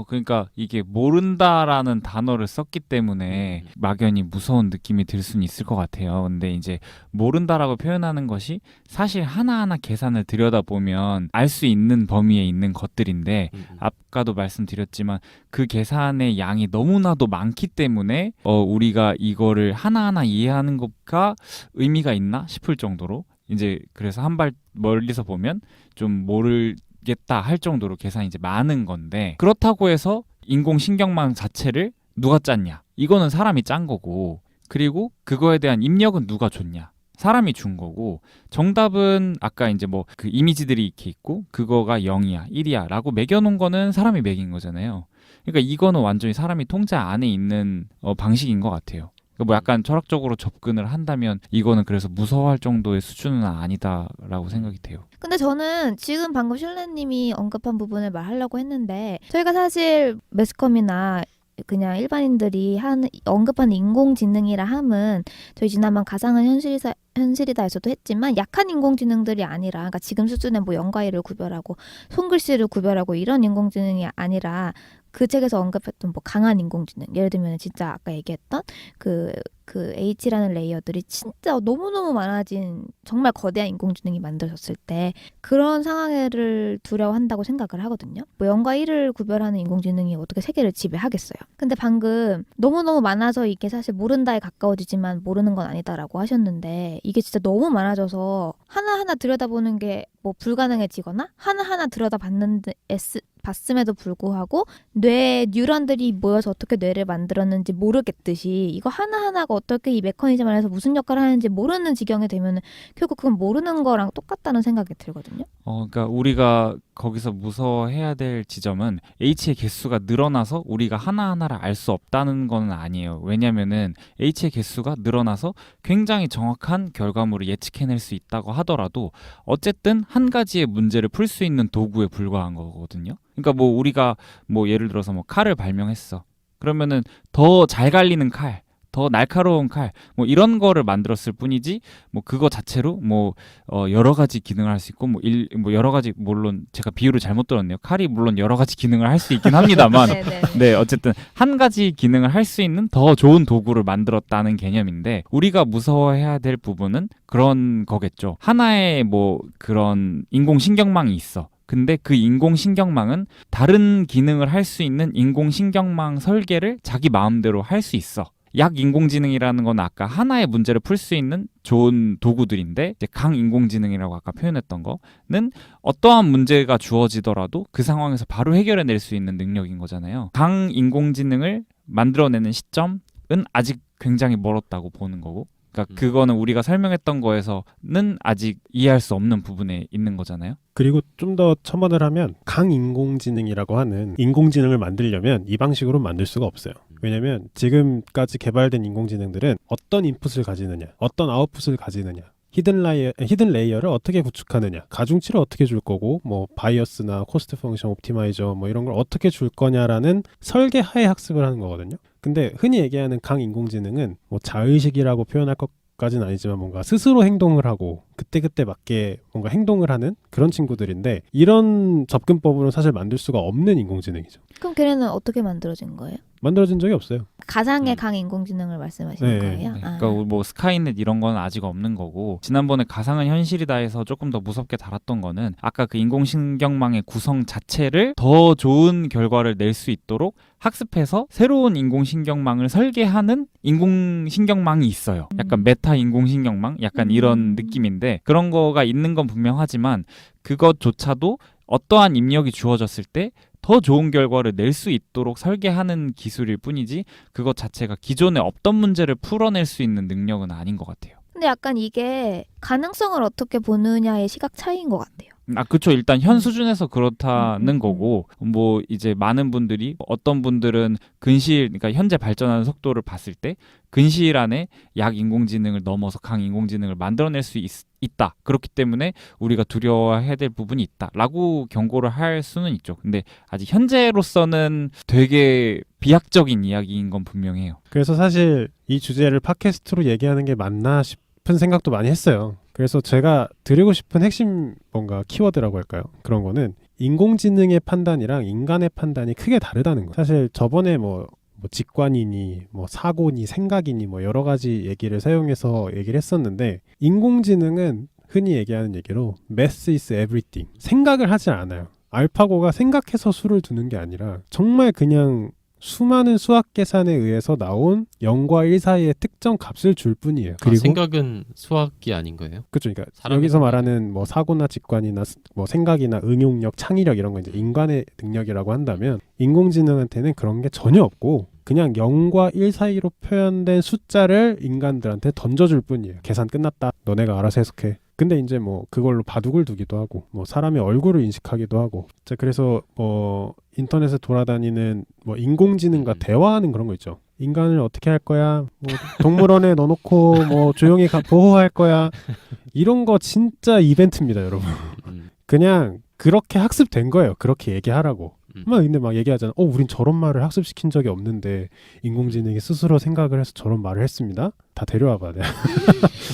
Speaker 4: 그러니까 이게 모른다라는 단어를 썼기 때문에 막연히 무서운 느낌이 들 수는 있을 것 같아요. 근데 이제 모른다라고 표현하는 것이 사실 하나하나 계산을 들여다보면 알 수 있는 범위에 있는 것들인데 아까도 말씀드렸지만 그 계산의 양이 너무나도 많기 때문에 우리가 이거를 하나하나 이해하는 것가 의미가 있나 싶을 정도로 이제 그래서 한 발 멀리서 보면 좀 모르겠다 할 정도로 계산이 이제 많은 건데 그렇다고 해서 인공신경망 자체를 누가 짰냐? 이거는 사람이 짠 거고 그리고 그거에 대한 입력은 누가 줬냐? 사람이 준 거고 정답은 아까 이제 뭐 그 이미지들이 이렇게 있고 그거가 0이야, 1이야 라고 매겨놓은 거는 사람이 매긴 거잖아요. 그러니까 이거는 완전히 사람이 통제 안에 있는 방식인 것 같아요. 뭐 약간 철학적으로 접근을 한다면 이거는 그래서 무서워할 정도의 수준은 아니다라고 생각이 돼요.
Speaker 2: 근데 저는 지금 방금 슐레님이 언급한 부분을 말하려고 했는데 저희가 사실 매스컴이나 그냥 일반인들이 언급하는 인공지능이라 함은 저희 지난번 가상은 현실이다에서도 했지만 약한 인공지능들이 아니라 그러니까 지금 수준의 뭐 0과 1을 구별하고 손글씨를 구별하고 이런 인공지능이 아니라 그 책에서 언급했던 뭐 강한 인공지능 예를 들면 진짜 아까 얘기했던 그 H라는 레이어들이 진짜 너무너무 많아진 정말 거대한 인공지능이 만들어졌을 때 그런 상황을 두려워한다고 생각을 하거든요. 뭐 0과 1을 구별하는 인공지능이 어떻게 세계를 지배하겠어요. 근데 방금 너무너무 많아서 이게 사실 모른다에 가까워지지만 모르는 건 아니다라고 하셨는데 이게 진짜 너무 많아져서 하나하나 들여다보는 게 뭐 불가능해지거나 하나하나 봤음에도 불구하고 뇌 뉴런들이 모여서 어떻게 뇌를 만들었는지 모르겠듯이 이거 하나하나가 어떻게 이 메커니즘 안에서 무슨 역할을 하는지 모르는 지경에 되면 결국 그건 모르는 거랑 똑같다는 생각이 들거든요.
Speaker 4: 그러니까 우리가 거기서 무서워해야 될 지점은 H의 개수가 늘어나서 우리가 하나하나를 알 수 없다는 건 아니에요. 왜냐면은 H의 개수가 늘어나서 굉장히 정확한 결과물을 예측해낼 수 있다고 하더라도 어쨌든 한 가지의 문제를 풀 수 있는 도구에 불과한 거거든요. 그러니까 뭐 우리가 뭐 예를 들어서 뭐 칼을 발명했어. 그러면은 더 잘 갈리는 칼, 더 날카로운 칼, 뭐 이런 거를 만들었을 뿐이지, 뭐 그거 자체로 뭐 여러 가지 기능을 할 수 있고, 뭐 여러 가지 물론 제가 비유를 잘못 들었네요. 칼이 물론 여러 가지 기능을 할 수 있긴 합니다만, 네 어쨌든 한 가지 기능을 할 수 있는 더 좋은 도구를 만들었다는 개념인데 우리가 무서워해야 될 부분은 그런 거겠죠. 하나의 뭐 그런 인공신경망이 있어. 근데 그 인공신경망은 다른 기능을 할 수 있는 인공신경망 설계를 자기 마음대로 할 수 있어. 약인공지능이라는 건 아까 하나의 문제를 풀 수 있는 좋은 도구들인데 이제 강인공지능이라고 아까 표현했던 거는 어떠한 문제가 주어지더라도 그 상황에서 바로 해결해낼 수 있는 능력인 거잖아요. 강인공지능을 만들어내는 시점은 아직 굉장히 멀었다고 보는 거고 그러니까 그거는 우리가 설명했던 거에서는 아직 이해할 수 없는 부분에 있는 거잖아요.
Speaker 1: 그리고 좀 더 첨언을 하면 강인공지능이라고 하는 인공지능을 만들려면 이 방식으로 만들 수가 없어요. 왜냐하면 지금까지 개발된 인공지능들은 어떤 인풋을 가지느냐, 어떤 아웃풋을 가지느냐, 히든 레이어를 어떻게 구축하느냐, 가중치를 어떻게 줄 거고, 뭐 바이어스나 코스트 펑션 옵티마이저 뭐 이런 걸 어떻게 줄 거냐라는 설계하에 학습을 하는 거거든요. 근데 흔히 얘기하는 강인공지능은 뭐 자의식이라고 표현할 것까지는 아니지만 뭔가 스스로 행동을 하고 그때그때 맞게 뭔가 행동을 하는 그런 친구들인데 이런 접근법으로 사실 만들 수가 없는 인공지능이죠.
Speaker 2: 그럼 걔네는 어떻게 만들어진 거예요?
Speaker 1: 만들어진 적이 없어요.
Speaker 2: 가상의 강인공지능을 말씀하시는 거예요?
Speaker 4: 네. 그러니까 뭐 스카이넷 이런 건 아직 없는 거고 지난번에 가상은 현실이다에서 조금 더 무섭게 다뤘던 거는 아까 그 인공신경망의 구성 자체를 더 좋은 결과를 낼 수 있도록 학습해서 새로운 인공신경망을 설계하는 인공신경망이 있어요. 약간 메타 인공신경망? 약간 이런 느낌인데 그런 거가 있는 건 분명하지만 그것조차도 어떠한 입력이 주어졌을 때 더 좋은 결과를 낼 수 있도록 설계하는 기술일 뿐이지 그것 자체가 기존에 없던 문제를 풀어낼 수 있는 능력은 아닌 것 같아요.
Speaker 2: 근데 약간 이게 가능성을 어떻게 보느냐의 시각 차이인 것 같아요.
Speaker 4: 그쵸. 일단 현 수준에서 그렇다는 거고 뭐 이제 많은 분들이 어떤 분들은 근시일 그러니까 현재 발전하는 속도를 봤을 때 근시일 안에 약인공지능을 넘어서 강인공지능을 만들어낼 수 있다. 그렇기 때문에 우리가 두려워해야 될 부분이 있다라고 경고를 할 수는 있죠. 근데 아직 현재로서는 되게 비약적인 이야기인 건 분명해요.
Speaker 1: 그래서 사실 이 주제를 팟캐스트로 얘기하는 게 맞나 싶은 생각도 많이 했어요. 그래서 제가 드리고 싶은 핵심 뭔가 키워드라고 할까요? 그런 거는 인공지능의 판단이랑 인간의 판단이 크게 다르다는 거예요. 사실 저번에 뭐 직관이니 뭐 사고니 생각이니 뭐 여러 가지 얘기를 사용해서 얘기를 했었는데 인공지능은 흔히 얘기하는 얘기로 math is everything. 생각을 하지 않아요. 알파고가 생각해서 수를 두는 게 아니라 정말 그냥 수많은 수학 계산에 의해서 나온 0과 1 사이의 특정 값을 줄 뿐이에요. 그리고
Speaker 3: 생각은 수학이 아닌 거예요?
Speaker 1: 그렇죠. 그러니까
Speaker 3: 사람의
Speaker 1: 여기서
Speaker 3: 생각.
Speaker 1: 말하는 뭐 사고나 직관이나 뭐 생각이나 응용력, 창의력 이런 거 이제 인간의 능력이라고 한다면 인공지능한테는 그런 게 전혀 없고 그냥 0과 1 사이로 표현된 숫자를 인간들한테 던져줄 뿐이에요. 계산 끝났다. 너네가 알아서 해석해. 근데 이제 뭐 그걸로 바둑을 두기도 하고 뭐 사람의 얼굴을 인식하기도 하고 자 그래서 뭐 인터넷에 돌아다니는 뭐 인공지능과 대화하는 그런 거 있죠. 인간을 어떻게 할 거야? 뭐 동물원에 넣어놓고 뭐 조용히 보호할 거야. 이런 거 진짜 이벤트입니다, 여러분. 그냥 그렇게 학습된 거예요. 그렇게 얘기하라고. 막 근데 막 얘기하잖아. 우린 저런 말을 학습시킨 적이 없는데 인공지능이 스스로 생각을 해서 저런 말을 했습니다. 다 데려와봐.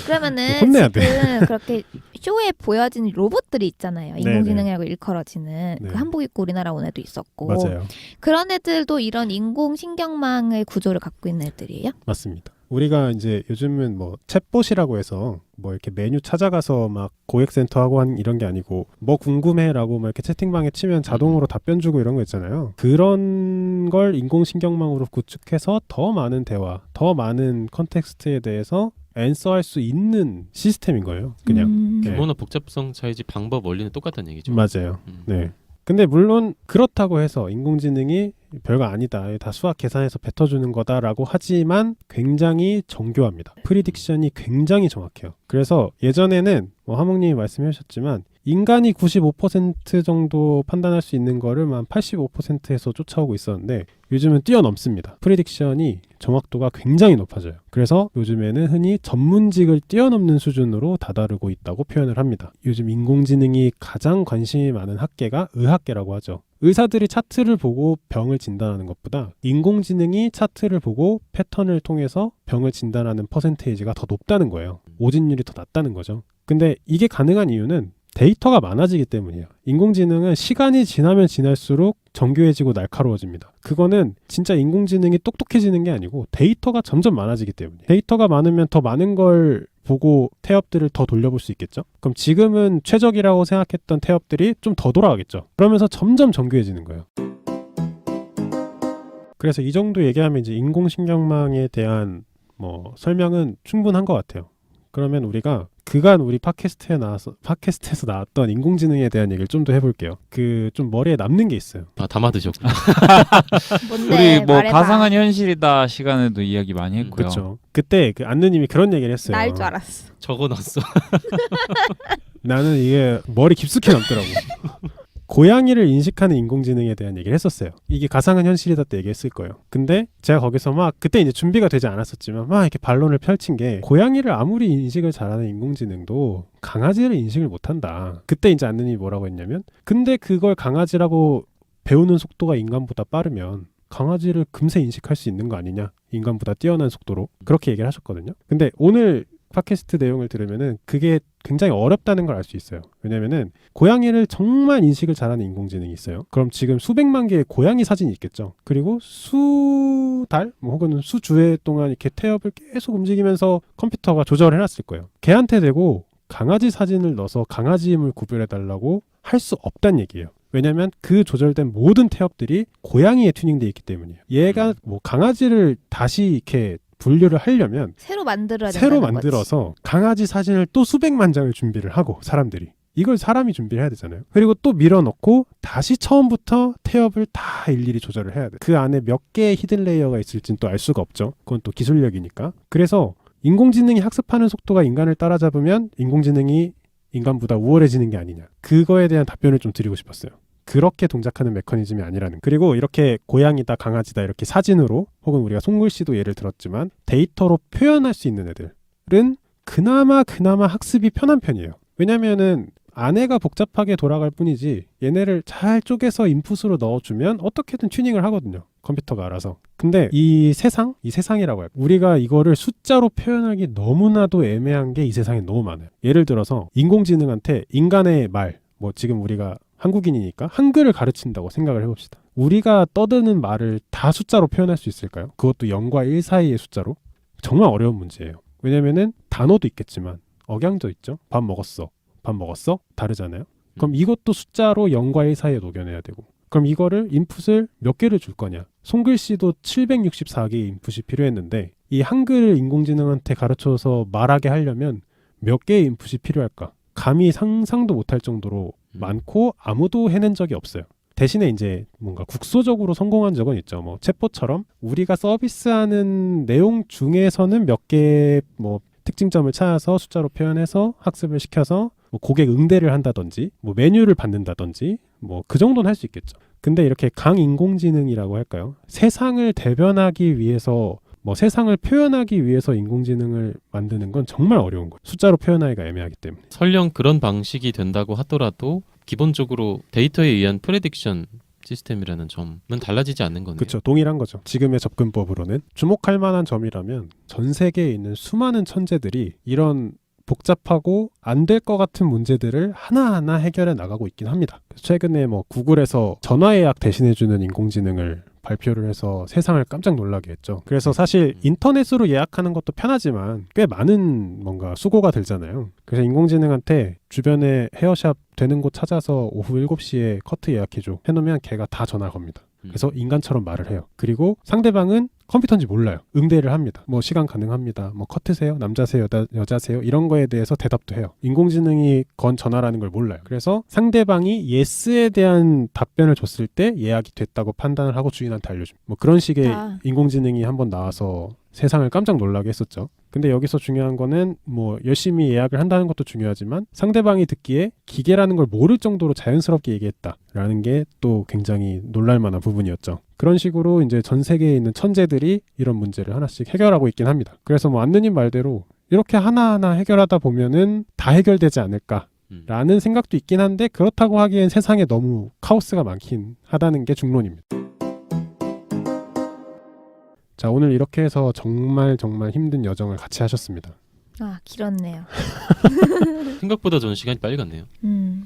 Speaker 2: 그러면은
Speaker 1: 혼내야
Speaker 2: 지금 그렇게 쇼에 보여지는 로봇들이 있잖아요. 인공지능이라고 일컬어지는
Speaker 1: 네.
Speaker 2: 그 한복 입고 우리나라 온 애도 있었고
Speaker 1: 맞아요.
Speaker 2: 그런 애들도 이런 인공신경망의 구조를 갖고 있는 애들이에요?
Speaker 1: 맞습니다. 우리가 이제 요즘은 뭐 챗봇이라고 해서 뭐 이렇게 메뉴 찾아가서 막 고객센터 하고 하는 이런 게 아니고 뭐 궁금해라고 막 이렇게 채팅방에 치면 자동으로 답변 주고 이런 거 있잖아요. 그런 걸 인공신경망으로 구축해서 더 많은 대화, 더 많은 컨텍스트에 대해서 앤서할 수 있는 시스템인 거예요. 그냥. 네.
Speaker 3: 규모나 복잡성 차이지 방법 원리는 똑같다는 얘기죠.
Speaker 1: 맞아요. 네. 근데 물론 그렇다고 해서 인공지능이 별거 아니다. 다 수학 계산해서 뱉어주는 거다라고 하지만 굉장히 정교합니다. 프리딕션이 굉장히 정확해요. 그래서 예전에는 뭐 하몽님이 말씀해 주셨지만 인간이 95% 정도 판단할 수 있는 거를 한 85%에서 쫓아오고 있었는데 요즘은 뛰어넘습니다. 프리딕션이 정확도가 굉장히 높아져요. 그래서 요즘에는 흔히 전문직을 뛰어넘는 수준으로 다다르고 있다고 표현을 합니다. 요즘 인공지능이 가장 관심이 많은 학계가 의학계라고 하죠. 의사들이 차트를 보고 병을 진단하는 것보다 인공지능이 차트를 보고 패턴을 통해서 병을 진단하는 퍼센테이지가 더 높다는 거예요. 오진율이 더 낮다는 거죠. 근데 이게 가능한 이유는 데이터가 많아지기 때문이에요. 인공지능은 시간이 지나면 지날수록 정교해지고 날카로워집니다. 그거는 진짜 인공지능이 똑똑해지는 게 아니고 데이터가 점점 많아지기 때문이에요. 데이터가 많으면 더 많은 걸 보고 태엽들을 더 돌려볼 수 있겠죠. 그럼 지금은 최적이라고 생각했던 태엽들이 좀 더 돌아가겠죠. 그러면서 점점 정교해지는 거예요. 그래서 이 정도 얘기하면 이제 인공신경망에 대한 뭐 설명은 충분한 것 같아요. 그러면 우리가 그간 우리 팟캐스트에서 나왔던 인공지능에 대한 얘기를 좀 더 해볼게요. 그 좀 머리에 남는 게 있어요.
Speaker 3: 담아두셨구나.
Speaker 2: 뭔데?
Speaker 4: 우리 뭐
Speaker 2: 말해봐.
Speaker 4: 가상한 현실이다 시간에도 이야기 많이 했고요.
Speaker 1: 그렇죠. 그때 그 안느님이 그런 얘기를 했어요.
Speaker 2: 날 줄 알았어.
Speaker 3: 적어놨어.
Speaker 1: 나는 이게 머리 깊숙이 남더라고. 고양이를 인식하는 인공지능에 대한 얘기를 했었어요. 이게 가상한 현실이다 때 얘기했을 거예요. 근데 제가 거기서 막 그때 이제 준비가 되지 않았었지만 막 이렇게 반론을 펼친 게 고양이를 아무리 인식을 잘하는 인공지능도 강아지를 인식을 못한다. 그때 이제 안느님이 뭐라고 했냐면 근데 그걸 강아지라고 배우는 속도가 인간보다 빠르면 강아지를 금세 인식할 수 있는 거 아니냐. 인간보다 뛰어난 속도로. 그렇게 얘기를 하셨거든요. 근데 오늘 팟캐스트 내용을 들으면은 그게 굉장히 어렵다는 걸 알 수 있어요. 왜냐면은 고양이를 정말 인식을 잘하는 인공지능이 있어요. 그럼 지금 수백만 개의 고양이 사진이 있겠죠. 그리고 수달 혹은 수주에 동안 이렇게 태엽을 계속 움직이면서 컴퓨터가 조절을 해놨을 거예요. 걔한테 대고 강아지 사진을 넣어서 강아지임을 구별해달라고 할 수 없다는 얘기예요. 왜냐하면 그 조절된 모든 태엽들이 고양이에 튜닝되어 있기 때문이에요. 얘가 뭐 강아지를 다시 이렇게 분류를 하려면
Speaker 2: 새로 만들어야
Speaker 1: 새로
Speaker 2: 된다는
Speaker 1: 만들어서
Speaker 2: 거지.
Speaker 1: 강아지 사진을 또 수백만 장을 준비를 하고 사람들이 이걸 사람이 준비를 해야 되잖아요. 그리고 또 밀어넣고 다시 처음부터 태엽을 다 일일이 조절을 해야 돼. 그 안에 몇 개의 히든 레이어가 있을지는 또 알 수가 없죠. 그건 또 기술력이니까. 그래서 인공지능이 학습하는 속도가 인간을 따라잡으면 인공지능이 인간보다 우월해지는 게 아니냐. 그거에 대한 답변을 좀 드리고 싶었어요. 그렇게 동작하는 메커니즘이 아니라는. 그리고 이렇게 고양이다 강아지다 이렇게 사진으로 혹은 우리가 손글씨도 예를 들었지만 데이터로 표현할 수 있는 애들은 그나마 학습이 편한 편이에요. 왜냐면은 안에가 복잡하게 돌아갈 뿐이지 얘네를 잘 쪼개서 인풋으로 넣어주면 어떻게든 튜닝을 하거든요. 컴퓨터가 알아서. 근데 이 세상이라고 해요. 우리가 이거를 숫자로 표현하기 너무나도 애매한 게 이 세상에 너무 많아요. 예를 들어서 인공지능한테 인간의 말, 뭐 지금 우리가 한국인이니까 한글을 가르친다고 생각을 해봅시다. 우리가 떠드는 말을 다 숫자로 표현할 수 있을까요? 그것도 0과 1 사이의 숫자로? 정말 어려운 문제예요. 왜냐면은 단어도 있겠지만 억양도 있죠. 밥 먹었어. 밥 먹었어? 다르잖아요. 그럼 이것도 숫자로 0과 1 사이에 녹여내야 되고, 그럼 이거를 인풋을 몇 개를 줄 거냐? 손글씨도 764개의 인풋이 필요했는데 이 한글을 인공지능한테 가르쳐서 말하게 하려면 몇 개의 인풋이 필요할까? 감히 상상도 못할 정도로 많고 아무도 해낸 적이 없어요. 대신에 이제 뭔가 국소적으로 성공한 적은 있죠. 뭐 챗봇처럼 우리가 서비스하는 내용 중에서는 몇 개 뭐 특징점을 찾아서 숫자로 표현해서 학습을 시켜서 뭐 고객 응대를 한다든지 뭐 메뉴를 받는다든지 뭐 그 정도는 할 수 있겠죠. 근데 이렇게 강인공지능이라고 할까요? 세상을 대변하기 위해서 뭐 세상을 표현하기 위해서 인공지능을 만드는 건 정말 어려운 거예요. 숫자로 표현하기가 애매하기 때문에.
Speaker 3: 설령 그런 방식이 된다고 하더라도 기본적으로 데이터에 의한 프레딕션 시스템이라는 점은 달라지지 않는 거네요.
Speaker 1: 그렇죠. 동일한 거죠. 지금의 접근법으로는. 주목할 만한 점이라면 전 세계에 있는 수많은 천재들이 이런 복잡하고 안 될 것 같은 문제들을 하나하나 해결해 나가고 있긴 합니다. 최근에 뭐 구글에서 전화 예약 대신해주는 인공지능을 발표를 해서 세상을 깜짝 놀라게 했죠. 그래서 사실 인터넷으로 예약하는 것도 편하지만 꽤 많은 뭔가 수고가 들잖아요. 그래서 인공지능한테 주변에 헤어샵 되는 곳 찾아서 오후 7시에 커트 예약해줘 해놓으면 걔가 다 전화 겁니다. 그래서 인간처럼 말을 해요. 그리고 상대방은 컴퓨터인지 몰라요. 응대를 합니다. 뭐 시간 가능합니다. 뭐 커트세요? 남자세요? 여자세요? 이런 거에 대해서 대답도 해요. 인공지능이 건 전화라는 걸 몰라요. 그래서 상대방이 예스에 대한 답변을 줬을 때 예약이 됐다고 판단을 하고 주인한테 알려줍니다. 뭐 그런 식의 인공지능이 한번 나와서 세상을 깜짝 놀라게 했었죠. 근데 여기서 중요한 거는 뭐 열심히 예약을 한다는 것도 중요하지만 상대방이 듣기에 기계라는 걸 모를 정도로 자연스럽게 얘기했다라는 게 또 굉장히 놀랄만한 부분이었죠. 그런 식으로 이제 전 세계에 있는 천재들이 이런 문제를 하나씩 해결하고 있긴 합니다. 그래서 뭐 안느님 말대로 이렇게 하나하나 해결하다 보면은 다 해결되지 않을까라는 생각도 있긴 한데 그렇다고 하기엔 세상에 너무 카오스가 많긴 하다는 게 중론입니다. 자, 오늘 이렇게 해서 정말 힘든 여정을 같이 하셨습니다.
Speaker 2: 아, 길었네요.
Speaker 3: 생각보다 저는 시간이 빨리 갔네요.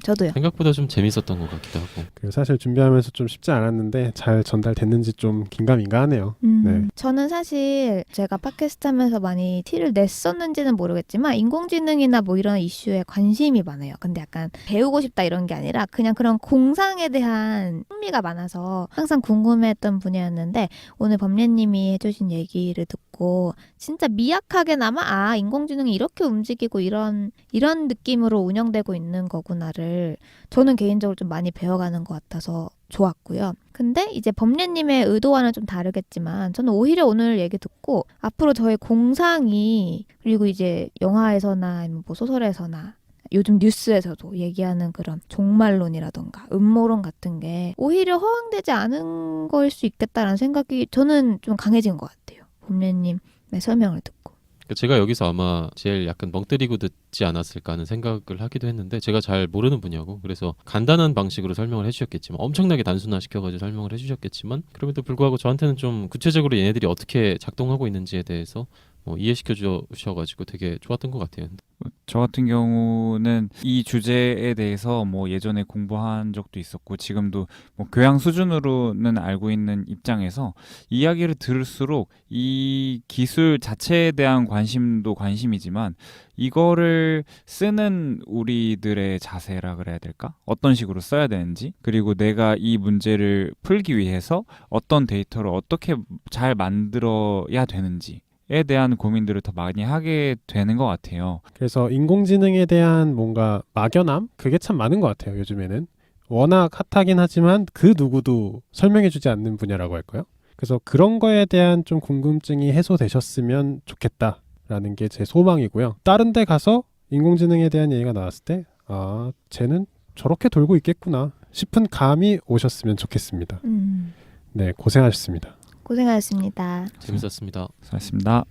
Speaker 2: 저도요.
Speaker 3: 생각보다 좀 재밌었던 것 같기도 하고.
Speaker 1: 그리고 사실 준비하면서 좀 쉽지 않았는데 잘 전달됐는지 좀 긴가민가하네요. 네.
Speaker 2: 저는 사실 제가 팟캐스트 하면서 많이 티를 냈었는지는 모르겠지만 인공지능이나 뭐 이런 이슈에 관심이 많아요. 근데 약간 배우고 싶다 이런 게 아니라 그냥 그런 공상에 대한 흥미가 많아서 항상 궁금했던 분야였는데 오늘 범례님이 해주신 얘기를 듣고 진짜 미약하게나마 인공지능이 이렇게 움직이고 이런 느낌으로 운영되고 있는 거구나를 저는 개인적으로 좀 많이 배워가는 것 같아서 좋았고요. 근데 이제 범례님의 의도와는 좀 다르겠지만 저는 오히려 오늘 얘기 듣고 앞으로 저의 공상이 그리고 이제 영화에서나 아니면 뭐 소설에서나 요즘 뉴스에서도 얘기하는 그런 종말론이라던가 음모론 같은 게 오히려 허황되지 않은 거일 수 있겠다라는 생각이 저는 좀 강해진 것 같아요. 범례님의 설명을 듣고.
Speaker 3: 제가 여기서 아마 제일 약간 멍 때리고 듣지 않았을까 하는 생각을 하기도 했는데 제가 잘 모르는 분야고 그래서 간단한 방식으로 설명을 해주셨겠지만 엄청나게 단순화시켜가지고 설명을 해주셨겠지만 그럼에도 불구하고 저한테는 좀 구체적으로 얘네들이 어떻게 작동하고 있는지에 대해서 이해시켜 주셔가지고 되게 좋았던 것 같아요.
Speaker 4: 저 같은 경우는 이 주제에 대해서 뭐 예전에 공부한 적도 있었고 지금도 뭐 교양 수준으로는 알고 있는 입장에서 이야기를 들을수록 이 기술 자체에 대한 관심도 관심이지만 이거를 쓰는 우리들의 자세라 그래야 될까? 어떤 식으로 써야 되는지 그리고 내가 이 문제를 풀기 위해서 어떤 데이터를 어떻게 잘 만들어야 되는지 에 대한 고민들을 더 많이 하게 되는 것 같아요.
Speaker 1: 그래서 인공지능에 대한 뭔가 막연함? 그게 참 많은 것 같아요. 요즘에는. 워낙 핫하긴 하지만 그 누구도 설명해주지 않는 분야라고 할까요? 그래서 그런 거에 대한 좀 궁금증이 해소되셨으면 좋겠다라는 게 제 소망이고요. 다른 데 가서 인공지능에 대한 얘기가 나왔을 때 쟤는 저렇게 돌고 있겠구나 싶은 감이 오셨으면 좋겠습니다. 네, 고생하셨습니다.
Speaker 2: 고생하셨습니다.
Speaker 3: 재밌었습니다.
Speaker 4: 수고하셨습니다.